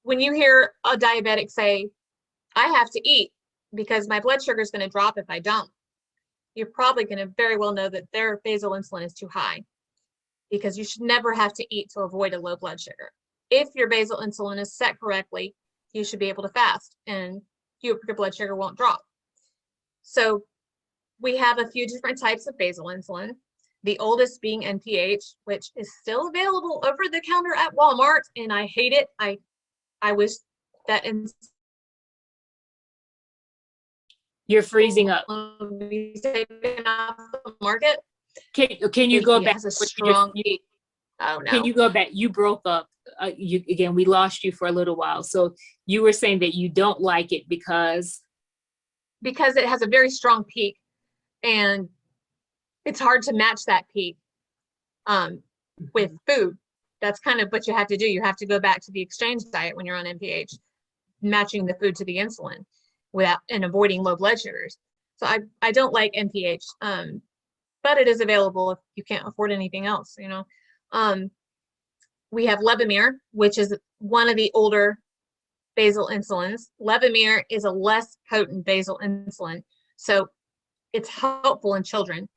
when you hear a diabetic say, I have to eat because my blood sugar is going to drop if I don't, you're probably going to very well know that their basal insulin is too high, because you should never have to eat to avoid a low blood sugar. If your basal insulin is set correctly, you should be able to fast and your blood sugar won't drop. So we have a few different types of basal insulin, the oldest being NPH, which is still available over the counter at Walmart, and I hate it. I wish that you're freezing up. Be taken off the market. Can you go back? Has a strong peak. Oh no. Can you go back? You broke up. Again, we lost you for a little while. So you were saying that you don't like it because it has a very strong peak, and it's hard to match that peak with food. That's kind of what you have to do. You have to go back to the exchange diet when you're on NPH, matching the food to the insulin and avoiding low blood sugars. So I don't like NPH, but it is available if you can't afford anything else, We have Levemir, which is one of the older basal insulins. Levemir is a less potent basal insulin, so it's helpful in children.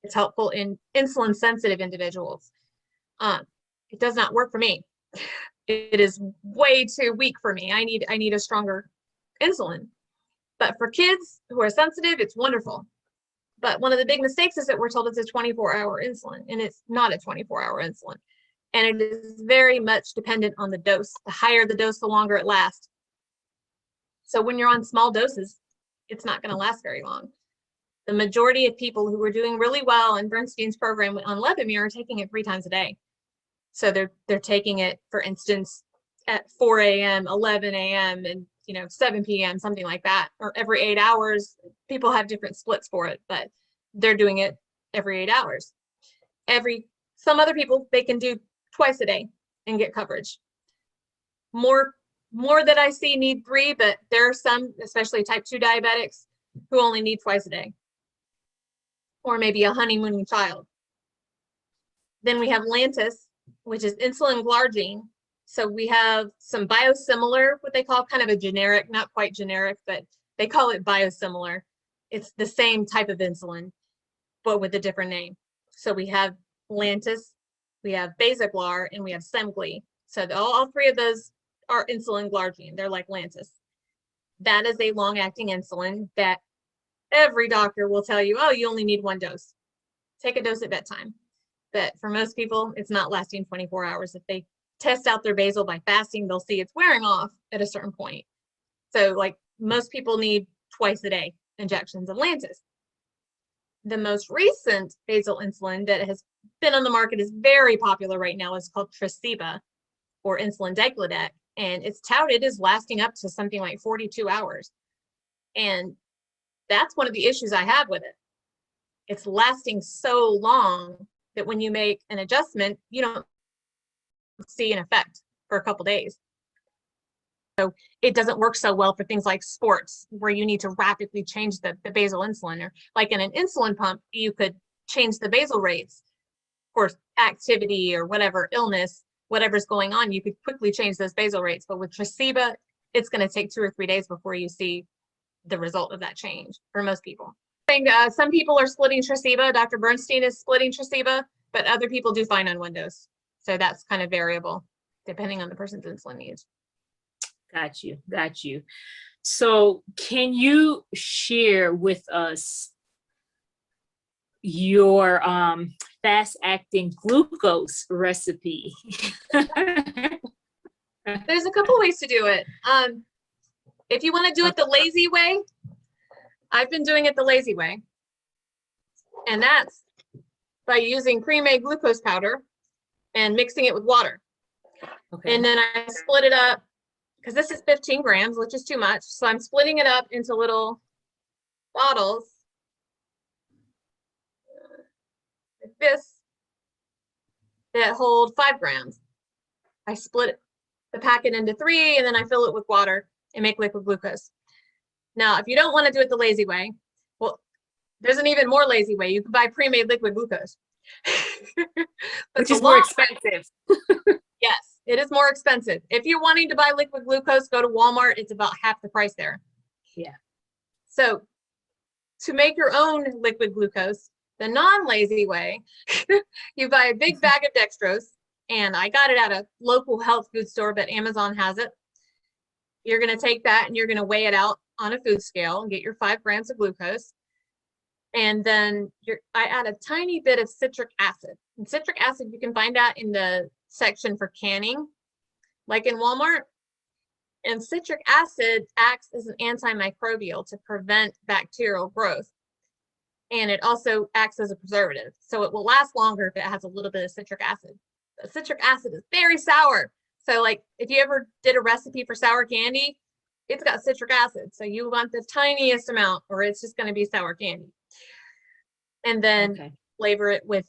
It's helpful in insulin sensitive individuals. It does not work for me. It is way too weak for me. I need a stronger insulin. But for kids who are sensitive, it's wonderful. But one of the big mistakes is that we're told it's a 24-hour insulin, and it's not a 24-hour insulin. And it is very much dependent on the dose. The higher the dose, the longer it lasts. So when you're on small doses, it's not going to last very long. The majority of people who were doing really well in Bernstein's program on Levemir are taking it 3 times a day. So they're taking it, for instance, at 4 a.m., 11 a.m., and 7 p.m., something like that, or every 8 hours. People have different splits for it, but they're doing it every 8 hours. Some other people, they can do twice a day and get coverage. More that I see need 3, but there are some, especially type 2 diabetics, who only need twice a day, or maybe a honeymooning child. Then we have Lantus, which is insulin glargine. So we have some biosimilar, what they call kind of a generic, not quite generic, but they call it biosimilar. It's the same type of insulin, but with a different name. So we have Lantus, we have Basaglar, and we have Semglee. So all 3 of those are insulin glargine. They're like Lantus. That is a long-acting insulin that every doctor will tell you, oh, you only need 1 dose. Take a dose at bedtime. But for most people, it's not lasting 24 hours. If they test out their basal by fasting, they'll see it's wearing off at a certain point. So like most people need twice a day injections of Lantus. The most recent basal insulin that has been on the market is very popular right now is called Tresiba or insulin degludec, and it's touted as lasting up to something like 42 hours. And that's one of the issues I have with it. It's lasting so long that when you make an adjustment, you don't see an effect for a couple days. So it doesn't work so well for things like sports where you need to rapidly change the basal insulin, or like in an insulin pump, you could change the basal rates for activity or whatever illness, whatever's going on, you could quickly change those basal rates. But with Tresiba, it's going to take 2 or 3 days before you see the result of that change for most people. I think some people are splitting Tresiba. Dr. Bernstein is splitting Tresiba, but other people do fine on one dose. So that's kind of variable depending on the person's insulin needs. Got you. Got you. So can you share with us your fast-acting glucose recipe? There's a couple ways to do it. If you want to do it the lazy way, I've been doing it the lazy way. And that's by using pre-made glucose powder and mixing it with water. Okay. And then I split it up, because this is 15 grams, which is too much. So I'm splitting it up into little bottles like this that hold 5 grams. I split the packet into 3, and then I fill it with water and make liquid glucose. Now, if you don't want to do it the lazy way, well, there's an even more lazy way. You can buy pre-made liquid glucose. Which is more expensive. Yes, it is more expensive. If you're wanting to buy liquid glucose, go to Walmart. It's about half the price there. Yeah. So to make your own liquid glucose, the non-lazy way, you buy a big bag of dextrose, and I got it at a local health food store, but Amazon has it. You're going to take that and you're going to weigh it out on a food scale and get your 5 grams of glucose. And then I add a tiny bit of citric acid. And citric acid, you can find that in the section for canning, like in Walmart. And citric acid acts as an antimicrobial to prevent bacterial growth. And it also acts as a preservative. So it will last longer if it has a little bit of citric acid. But citric acid is very sour. So like if you ever did a recipe for sour candy, it's got citric acid. So you want the tiniest amount or it's just going to be sour candy. And then flavor it with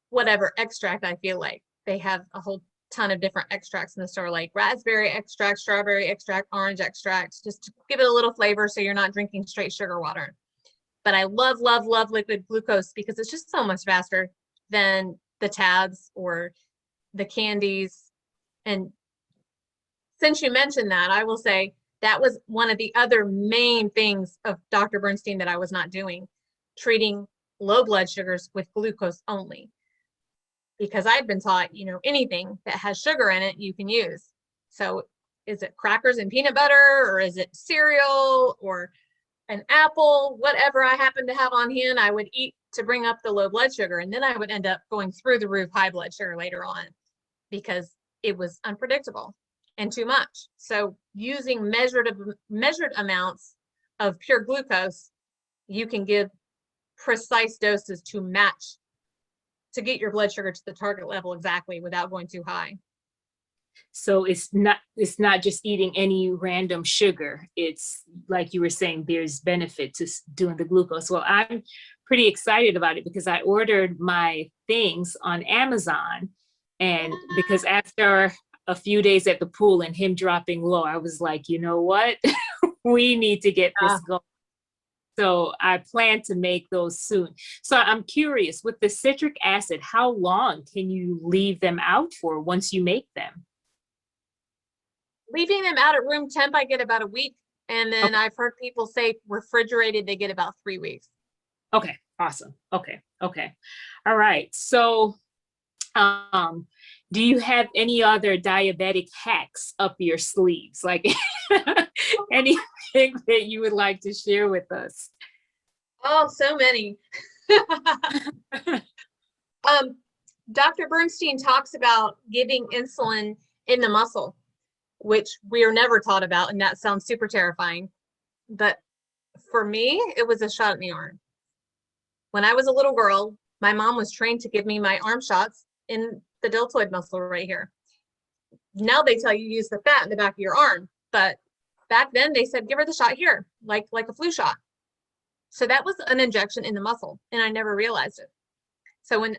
whatever extract I feel like. They have a whole ton of different extracts in the store, like raspberry extract, strawberry extract, orange extract, just to give it a little flavor so you're not drinking straight sugar water. But I love, love, love liquid glucose because it's just so much faster than the tabs or the candies. And since you mentioned that, I will say that was one of the other main things of Dr. Bernstein that I was not doing, treating low blood sugars with glucose only. Because I've been taught, you know, anything that has sugar in it, you can use. So is it crackers and peanut butter, or is it cereal or an apple, whatever I happen to have on hand, I would eat to bring up the low blood sugar. And then I would end up going through the roof high blood sugar later on because it was unpredictable and too much. So using measured amounts of pure glucose, you can give precise doses to match, to get your blood sugar to the target level exactly without going too high. So it's not just eating any random sugar. It's like you were saying, there's benefit to doing the glucose. Well, I'm pretty excited about it because I ordered my things on Amazon, and because after a few days at the pool and him dropping low, I was like, you know what, we need to get this going. So I plan to make those soon. So I'm curious, with the citric acid, how long can you leave them out for once you make them? Leaving them out at room temp, I get about a week. And then I've heard people say refrigerated, they get about 3 weeks. Okay, awesome. Okay. All right. So do you have any other diabetic hacks up your sleeves? Like anything that you would like to share with us? Oh, so many. Dr. Bernstein talks about giving insulin in the muscle, which we are never taught about, and that sounds super terrifying. But For me, it was a shot in the arm. When I was a little girl, my mom was trained to give me my arm shots in the deltoid muscle right here. Now they tell you use the fat in the back of your arm, but back then they said give her the shot here, like a flu shot. So that was an injection in the muscle, and I never realized it. So when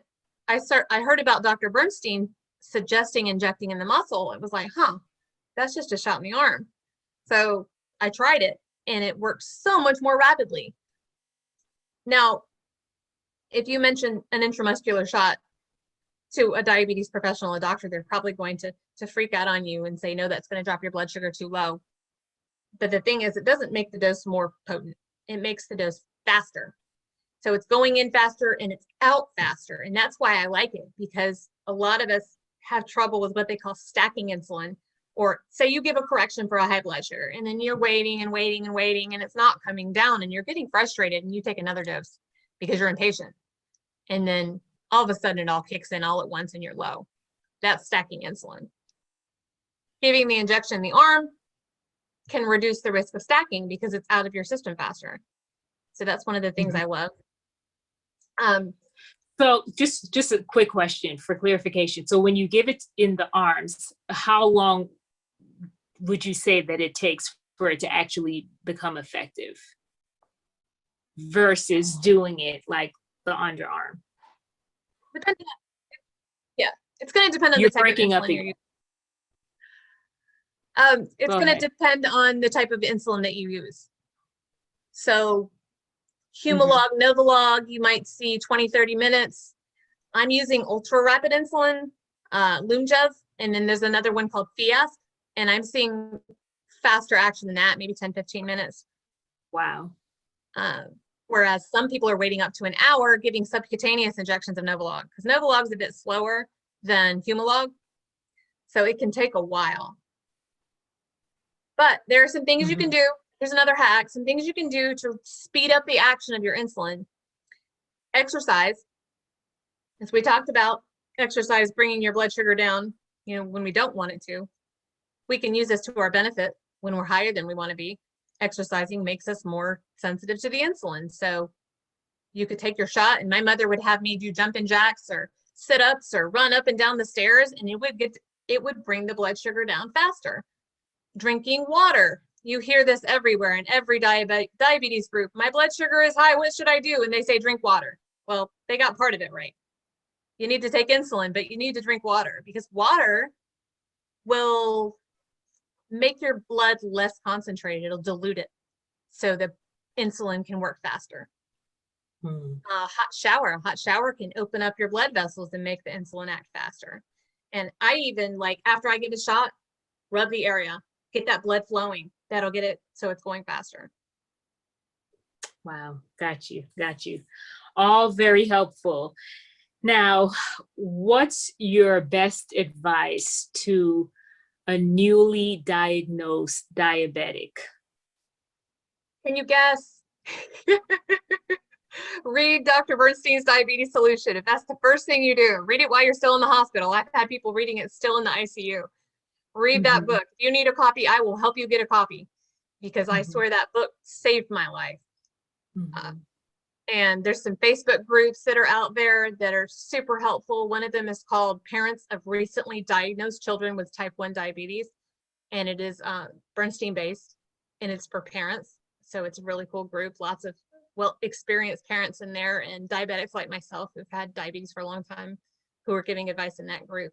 I heard about Dr. Bernstein suggesting injecting in the muscle, it was like, huh, that's just a shot in the arm. So I tried it, and it works so much more rapidly. Now, if you mention an intramuscular shot to a diabetes professional, a doctor, they're probably going to freak out on you and say, no, that's going to drop your blood sugar too low. But the thing is, it doesn't make the dose more potent. It makes the dose faster. So it's going in faster and it's out faster. And that's why I like it, because a lot of us have trouble with what they call stacking insulin. Or say you give a correction for a high blood sugar, and then you're waiting and waiting and waiting, and it's not coming down, and you're getting frustrated, and you take another dose because you're impatient. And then all of a sudden it all kicks in all at once and you're low. That's stacking insulin. Giving the injection in the arm can reduce the risk of stacking because it's out of your system faster. So that's one of the things I love. So just a quick question for clarification. So when you give it in the arms, how long would you say that it takes for it to actually become effective versus doing it like the underarm? Depending on, yeah, it's going to depend on You're the type breaking of up insulin you're using. It's going to depend on the type of insulin that you use. So Humalog, Novolog, you might see 20-30 minutes. I'm using ultra rapid insulin, Lumjev, and then there's another one called Fiasp, and I'm seeing faster action than that, maybe 10-15 minutes. Wow. Whereas some people are waiting up to an hour giving subcutaneous injections of Novolog, because Novolog is a bit slower than Humalog, so it can take a while. But there are some things you can do. Here's another hack, some things you can do to speed up the action of your insulin. Exercise, as we talked about, exercise bringing your blood sugar down, when we don't want it to. We can use this to our benefit when we're higher than we want to be. Exercising makes us more sensitive to the insulin. So you could take your shot, and my mother would have me do jumping jacks or sit-ups or run up and down the stairs, and it would bring the blood sugar down faster. Drinking water. You hear this everywhere in every diabetes group. My blood sugar is high. What should I do? And they say drink water. Well, they got part of it right. You need to take insulin, but you need to drink water, because water will make your blood less concentrated. It'll dilute it so the insulin can work faster. Hot shower can open up your blood vessels and make the insulin act faster. And I even, like, after I get a shot, rub the area, get that blood flowing. That'll get it so it's going faster. Wow, got you. All very helpful. Now, what's your best advice to a newly diagnosed diabetic? Can you guess? Read Dr. Bernstein's Diabetes Solution. If that's the first thing you do, read it while you're still in the hospital. I've had people reading it still in the ICU. Read that book. If you need a copy, I will help you get a copy, because I swear that book saved my life. And there's some Facebook groups that are out there that are super helpful. One of them is called Parents of Recently Diagnosed Children with Type 1 Diabetes. And it is Bernstein based, and it's for parents. So it's a really cool group. Lots of experienced parents in there, and diabetics like myself who've had diabetes for a long time who are giving advice in that group.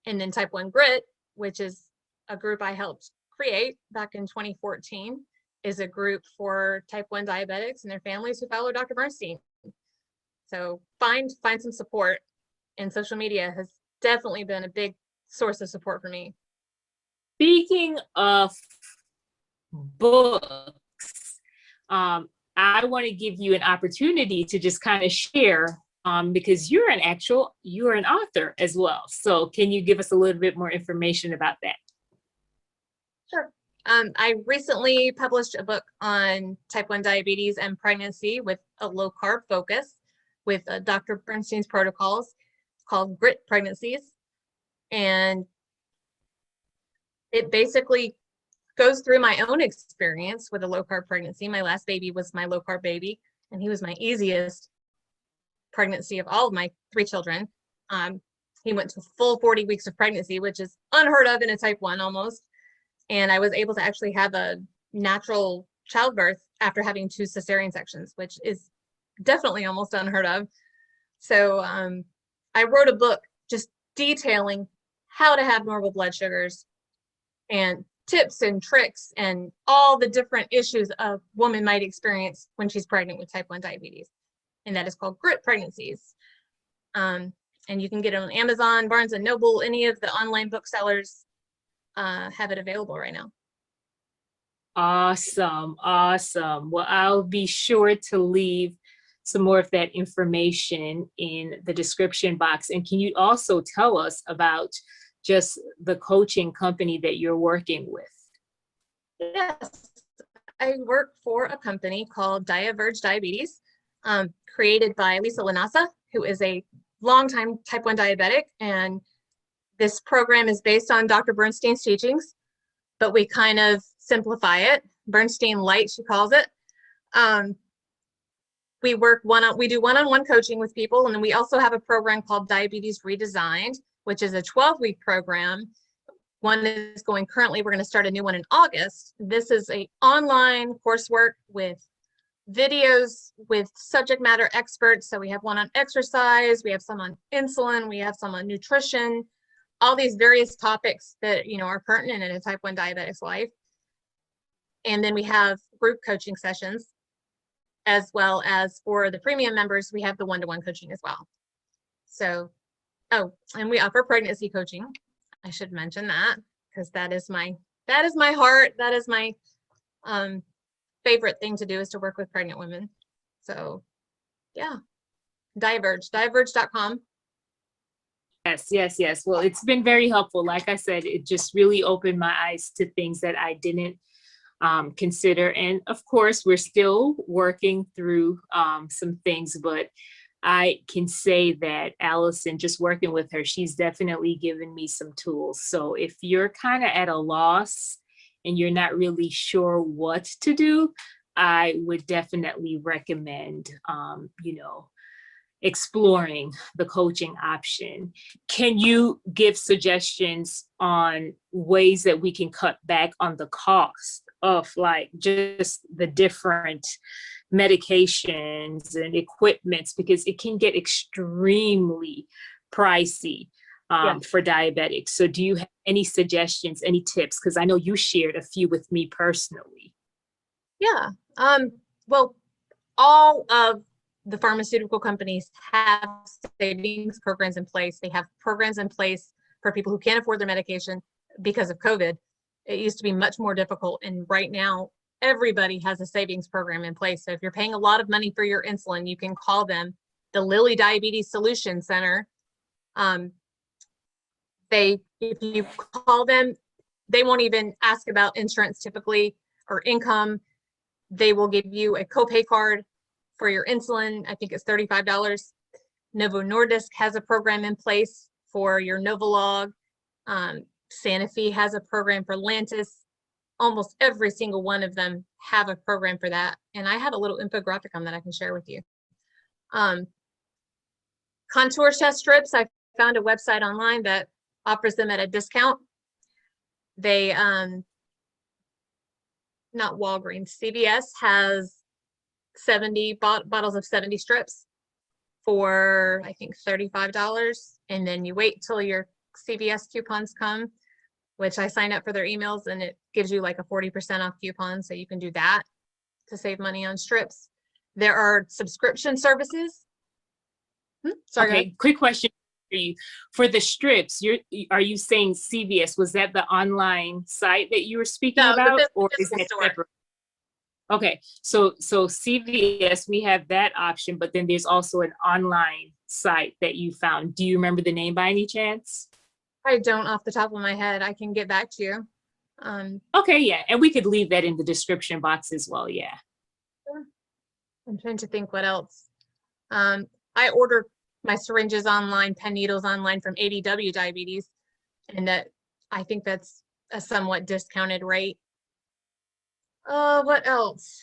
And then Type 1 Grit, which is a group I helped create back in 2014, is a group for Type 1 diabetics and their families who follow Dr. Bernstein. So find some support, and social media has definitely been a big source of support for me. Speaking of books, I want to give you an opportunity to just kind of share, because you're an author as well. So can you give us a little bit more information about that? Sure. I recently published a book on Type 1 diabetes and pregnancy with a low carb focus with Dr. Bernstein's protocols, called Grit Pregnancies. And it basically goes through my own experience with a low carb pregnancy. My last baby was my low carb baby, and he was my easiest pregnancy of all of my 3 children. He went to full 40 weeks of pregnancy, which is unheard of in a type 1 almost. And I was able to actually have a natural childbirth after having 2 cesarean sections, which is definitely almost unheard of. So I wrote a book just detailing how to have normal blood sugars and tips and tricks and all the different issues a woman might experience when she's pregnant with type 1 diabetes. And that is called Grit Pregnancies. And you can get it on Amazon, Barnes and Noble, any of the online booksellers have it available right now. Awesome. Awesome. Well, I'll be sure to leave some more of that information in the description box. And can you also tell us about just the coaching company that you're working with? Yes, I work for a company called Diverge Diabetes, created by Lisa Lanasa, who is a longtime type 1 diabetic. And this program is based on Dr. Bernstein's teachings, but we kind of simplify it. Bernstein Light, she calls it. We do one-on-one coaching with people, and then we also have a program called Diabetes Redesigned, which is a 12-week program. One is going currently, we're going to start a new one in August. This is an online coursework with videos with subject matter experts. So we have one on exercise, we have some on insulin, we have some on nutrition, all these various topics that, you know, are pertinent in a type 1 diabetic's life. And then we have group coaching sessions, as well as for the premium members, we have the one-to-one coaching as well. So, oh, and we offer pregnancy coaching. I should mention that because that is my heart. That is my favorite thing to do, is to work with pregnant women. So yeah, diverge.com. Yes. Well, it's been very helpful. Like I said, it just really opened my eyes to things that I didn't consider. And of course, we're still working through some things, but I can say that Allison, just working with her, she's definitely given me some tools. So if you're kind of at a loss and you're not really sure what to do, I would definitely recommend, exploring the coaching option. Can you give suggestions on ways that we can cut back on the cost of like just the different medications and equipments, because it can get extremely pricey for diabetics. So do you have any suggestions, any tips? Because I know you shared a few with me personally. Yeah. Well, all of the pharmaceutical companies have savings programs in place. They have programs in place for people who can't afford their medication because of COVID. It used to be much more difficult. And right now, everybody has a savings program in place. So if you're paying a lot of money for your insulin, you can call them, the Lilly Diabetes Solution Center. If you call them, they won't even ask about insurance typically or income. They will give you a copay card for your insulin. I think it's $35. Novo Nordisk has a program in place for your Novolog. Sanofi has a program for Lantus. Almost every single one of them have a program for that. And I have a little infographic on that I can share with you. Contour test strips, I found a website online that offers them at a discount. They, not Walgreens, CVS has 70 bottles of 70 strips for, I think, $35. And then you wait till your CVS coupons come, which I sign up for their emails, and it gives you like a 40% off coupon. So you can do that to save money on strips. There are subscription services. Sorry. Okay, quick question for you. For the strips, are you saying CVS? Was that the online site that you were speaking about, or is that separate? Okay, so CVS, we have that option, but then there's also an online site that you found. Do you remember the name by any chance? I don't off the top of my head. I can get back to you. Okay, yeah, and we could leave that in the description box as well, yeah. Sure. I'm trying to think what else. I order my syringes online, pen needles online from ADW Diabetes, and that I think that's a somewhat discounted rate. What else?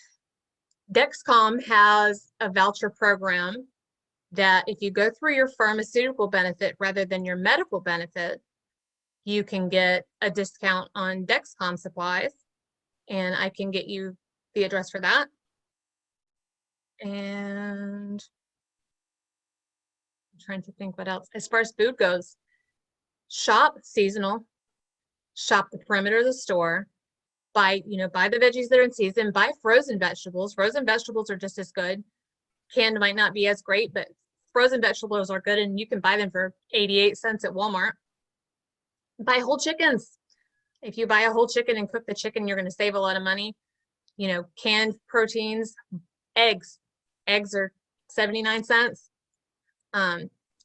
Dexcom has a voucher program that if you go through your pharmaceutical benefit rather than your medical benefit, you can get a discount on Dexcom supplies, and I can get you the address for that. And I'm trying to think what else. As far as food goes, shop seasonal, shop the perimeter of the store, buy the veggies that are in season, buy frozen vegetables. Frozen vegetables are just as good. Canned might not be as great, but frozen vegetables are good, and you can buy them for 88 cents at Walmart. Buy whole chickens. If you buy a whole chicken and cook the chicken, you're going to save a lot of money. Canned proteins, eggs. Eggs are 79 cents.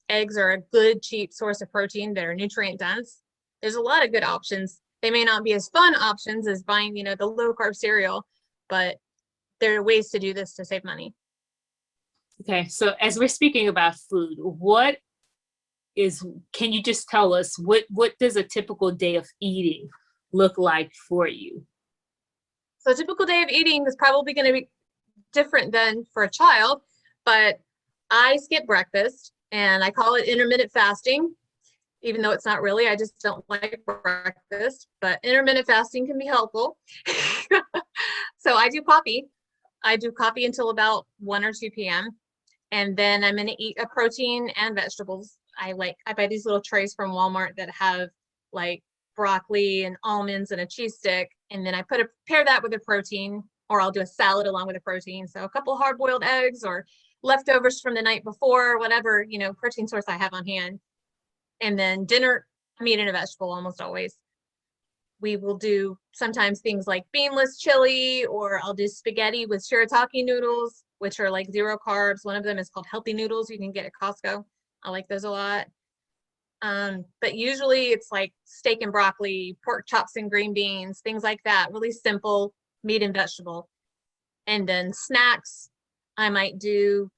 Eggs are a good, cheap source of protein that are nutrient dense. There's a lot of good options. They may not be as fun options as buying, the low carb cereal, but there are ways to do this to save money. Okay, so as we're speaking about food, can you just tell us what does a typical day of eating look like for you? So a typical day of eating is probably going to be different than for a child, but I skip breakfast and I call it intermittent fasting, even though it's not really. I just don't like breakfast, but intermittent fasting can be helpful. So I do coffee. I do coffee until about 1 or 2 p.m. And then I'm going to eat a protein and vegetables. I buy these little trays from Walmart that have like broccoli and almonds and a cheese stick. And then I pair that with a protein, or I'll do a salad along with a protein. So a couple hard-boiled eggs or leftovers from the night before, whatever, protein source I have on hand. And then dinner, meat and a vegetable almost always. We will do sometimes things like beanless chili, or I'll do spaghetti with shirataki noodles, which are like 0 carbs. One of them is called Healthy Noodles. You can get at Costco. I like those a lot. But usually it's like steak and broccoli, pork chops and green beans, things like that. Really simple meat and vegetable. And then snacks, I might do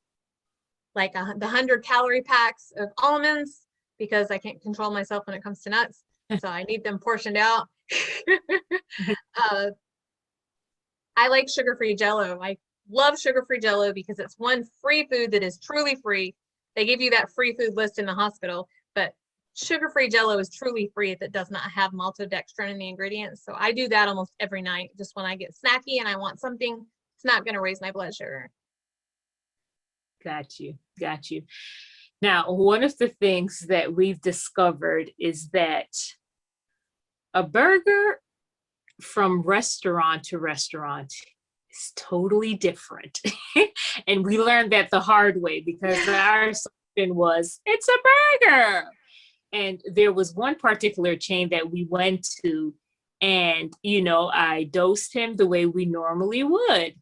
like the 100-calorie packs of almonds, because I can't control myself when it comes to nuts. So I need them portioned out. I like sugar-free Jell-O. I love sugar-free Jell-O because it's one free food that is truly free. They give you that free food list in the hospital, but sugar-free Jell-O is truly free if it does not have maltodextrin in the ingredients. So I do that almost every night, just when I get snacky and I want something, it's not going to raise my blood sugar. Got you. Now, one of the things that we've discovered is that a burger from restaurant to restaurant is totally different. And we learned that the hard way, because our assumption was, it's a burger. And there was one particular chain that we went to, and, I dosed him the way we normally would.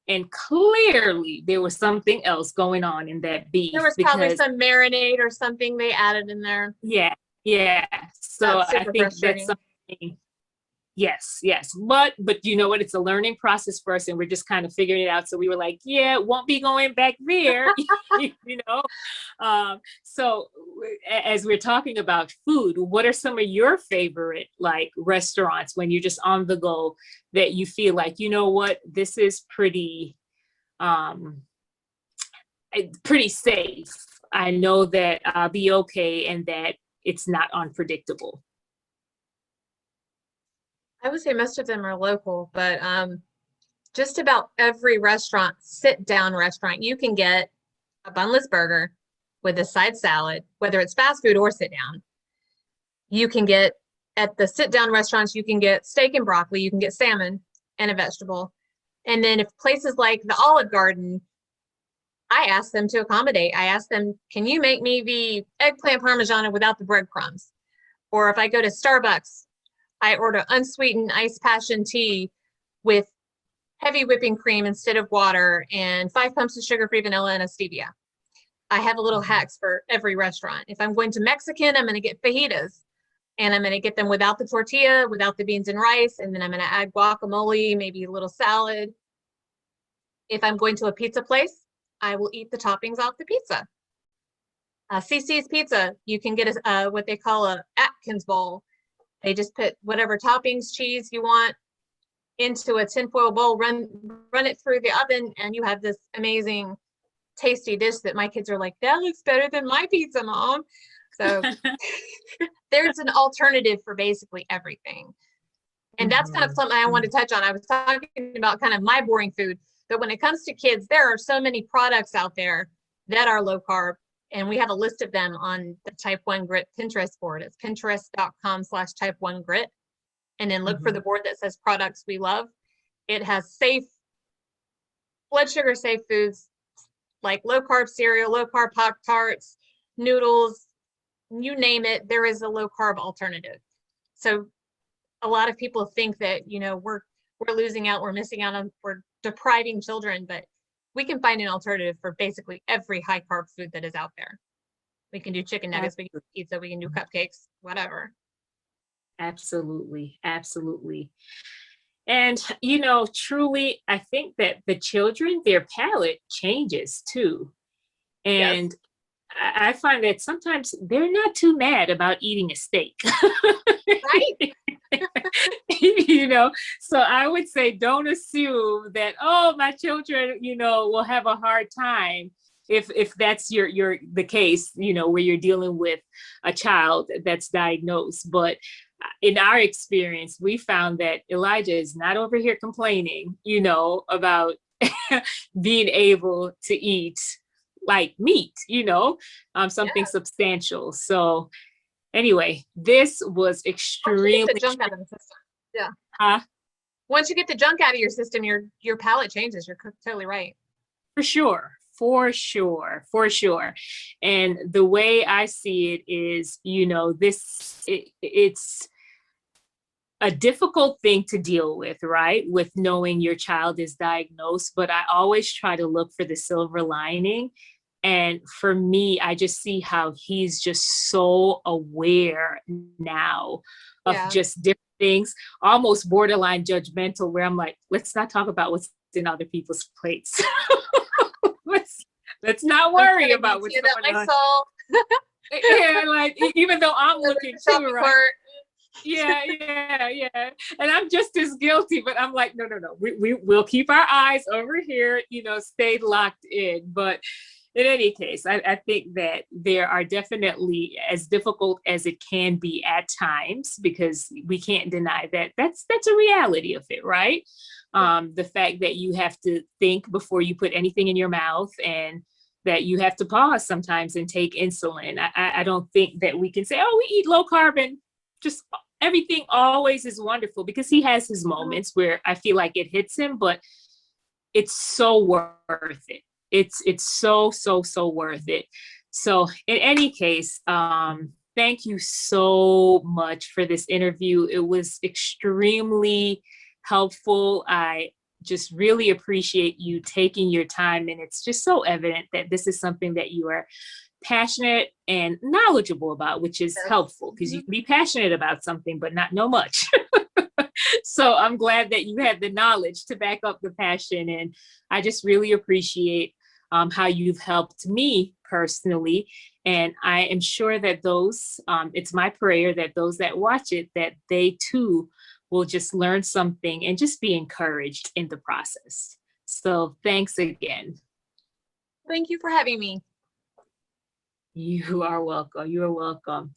And clearly there was something else going on in that beef. There was probably some marinade or something they added in there. Yeah. So I think that's something. Yes. But you know what? It's a learning process for us, and we're just kind of figuring it out. So we were like, yeah, it won't be going back there, So as we're talking about food, what are some of your favorite restaurants when you're just on the go that you feel like, what, this is pretty safe. I know that I'll be okay and that it's not unpredictable. I would say most of them are local, but just about every restaurant, sit-down restaurant, you can get a bunless burger with a side salad, whether it's fast food or sit-down. You can get, at the sit-down restaurants, you can get steak and broccoli, you can get salmon and a vegetable. And then if places like the Olive Garden, I ask them to accommodate. I ask them, can you make me the eggplant parmesan without the breadcrumbs? Or if I go to Starbucks, I order unsweetened iced passion tea with heavy whipping cream instead of water, and 5 pumps of sugar-free vanilla and a stevia. I have a little hacks for every restaurant. If I'm going to Mexican, I'm going to get fajitas, and I'm going to get them without the tortilla, without the beans and rice, and then I'm going to add guacamole, maybe a little salad. If I'm going to a pizza place, I will eat the toppings off the pizza. CC's Pizza, you can get what they call a Atkins bowl. They just put whatever toppings, cheese you want, into a tinfoil bowl, run it through the oven, and you have this amazing, tasty dish that my kids are like, that looks better than my pizza, Mom. So there's an alternative for basically everything. And that's kind of something I wanted to touch on. I was talking about kind of my boring food, but when it comes to kids, there are so many products out there that are low carb. And we have a list of them on the Type 1 Grit Pinterest board. It's pinterest.com/type1grit. And then look for the board that says products we love. It has safe, blood sugar safe foods like low carb cereal, low carb Pop-Tarts, noodles, you name it, there is a low carb alternative. So a lot of people think that, you know, we're losing out, we're missing out on, we're depriving children, but we can find an alternative for basically every high carb food that is out there. We can do chicken nuggets, we can do pizza, we can do cupcakes, whatever. Absolutely. Absolutely. And, you know, truly, I think that the children, their palate changes too. And Yes. I find that sometimes they're not too mad about eating a steak. Right? You know, so I would say don't assume that, oh, my children, you know, will have a hard time if that's the case, you know, where you're dealing with a child that's diagnosed. But in our experience, we found that Elijah is not over here complaining, you know, about being able to eat like meat, you know, something substantial. So anyway, this was extremely the junk out of the system. Yeah. Huh? Once you get the junk out of your system, your palate changes. You're totally right. For sure. For sure. For sure. And the way I see it is, you know, it's a difficult thing to deal with, right? With knowing your child is diagnosed, but I always try to look for the silver lining. And for me, I just see how he's just so aware now of just different things, almost borderline judgmental, where I'm like, let's not talk about what's in other people's plates. let's not worry about what's going on. Yeah, like even though I'm looking too, right? Yeah. And I'm just as guilty, but I'm like, no. We'll keep our eyes over here, you know, stay locked in. But in any case, I think that there are definitely, as difficult as it can be at times, because we can't deny that that's a reality of it, right? The fact that you have to think before you put anything in your mouth, and that you have to pause sometimes and take insulin. I don't think that we can say, oh, we eat low carb and just everything always is wonderful, because he has his moments where I feel like it hits him, but it's so worth it. It's so worth it. So in any case, thank you so much for this interview. It was extremely helpful. I just really appreciate you taking your time, and it's just so evident that this is something that you are passionate and knowledgeable about, which is helpful, because you can be passionate about something but not know much. So I'm glad that you had the knowledge to back up the passion, and I just really appreciate how you've helped me personally. And I am sure that those, it's my prayer that those that watch it, that they too will just learn something and just be encouraged in the process. So thanks again. Thank you for having me. You are welcome. You are welcome.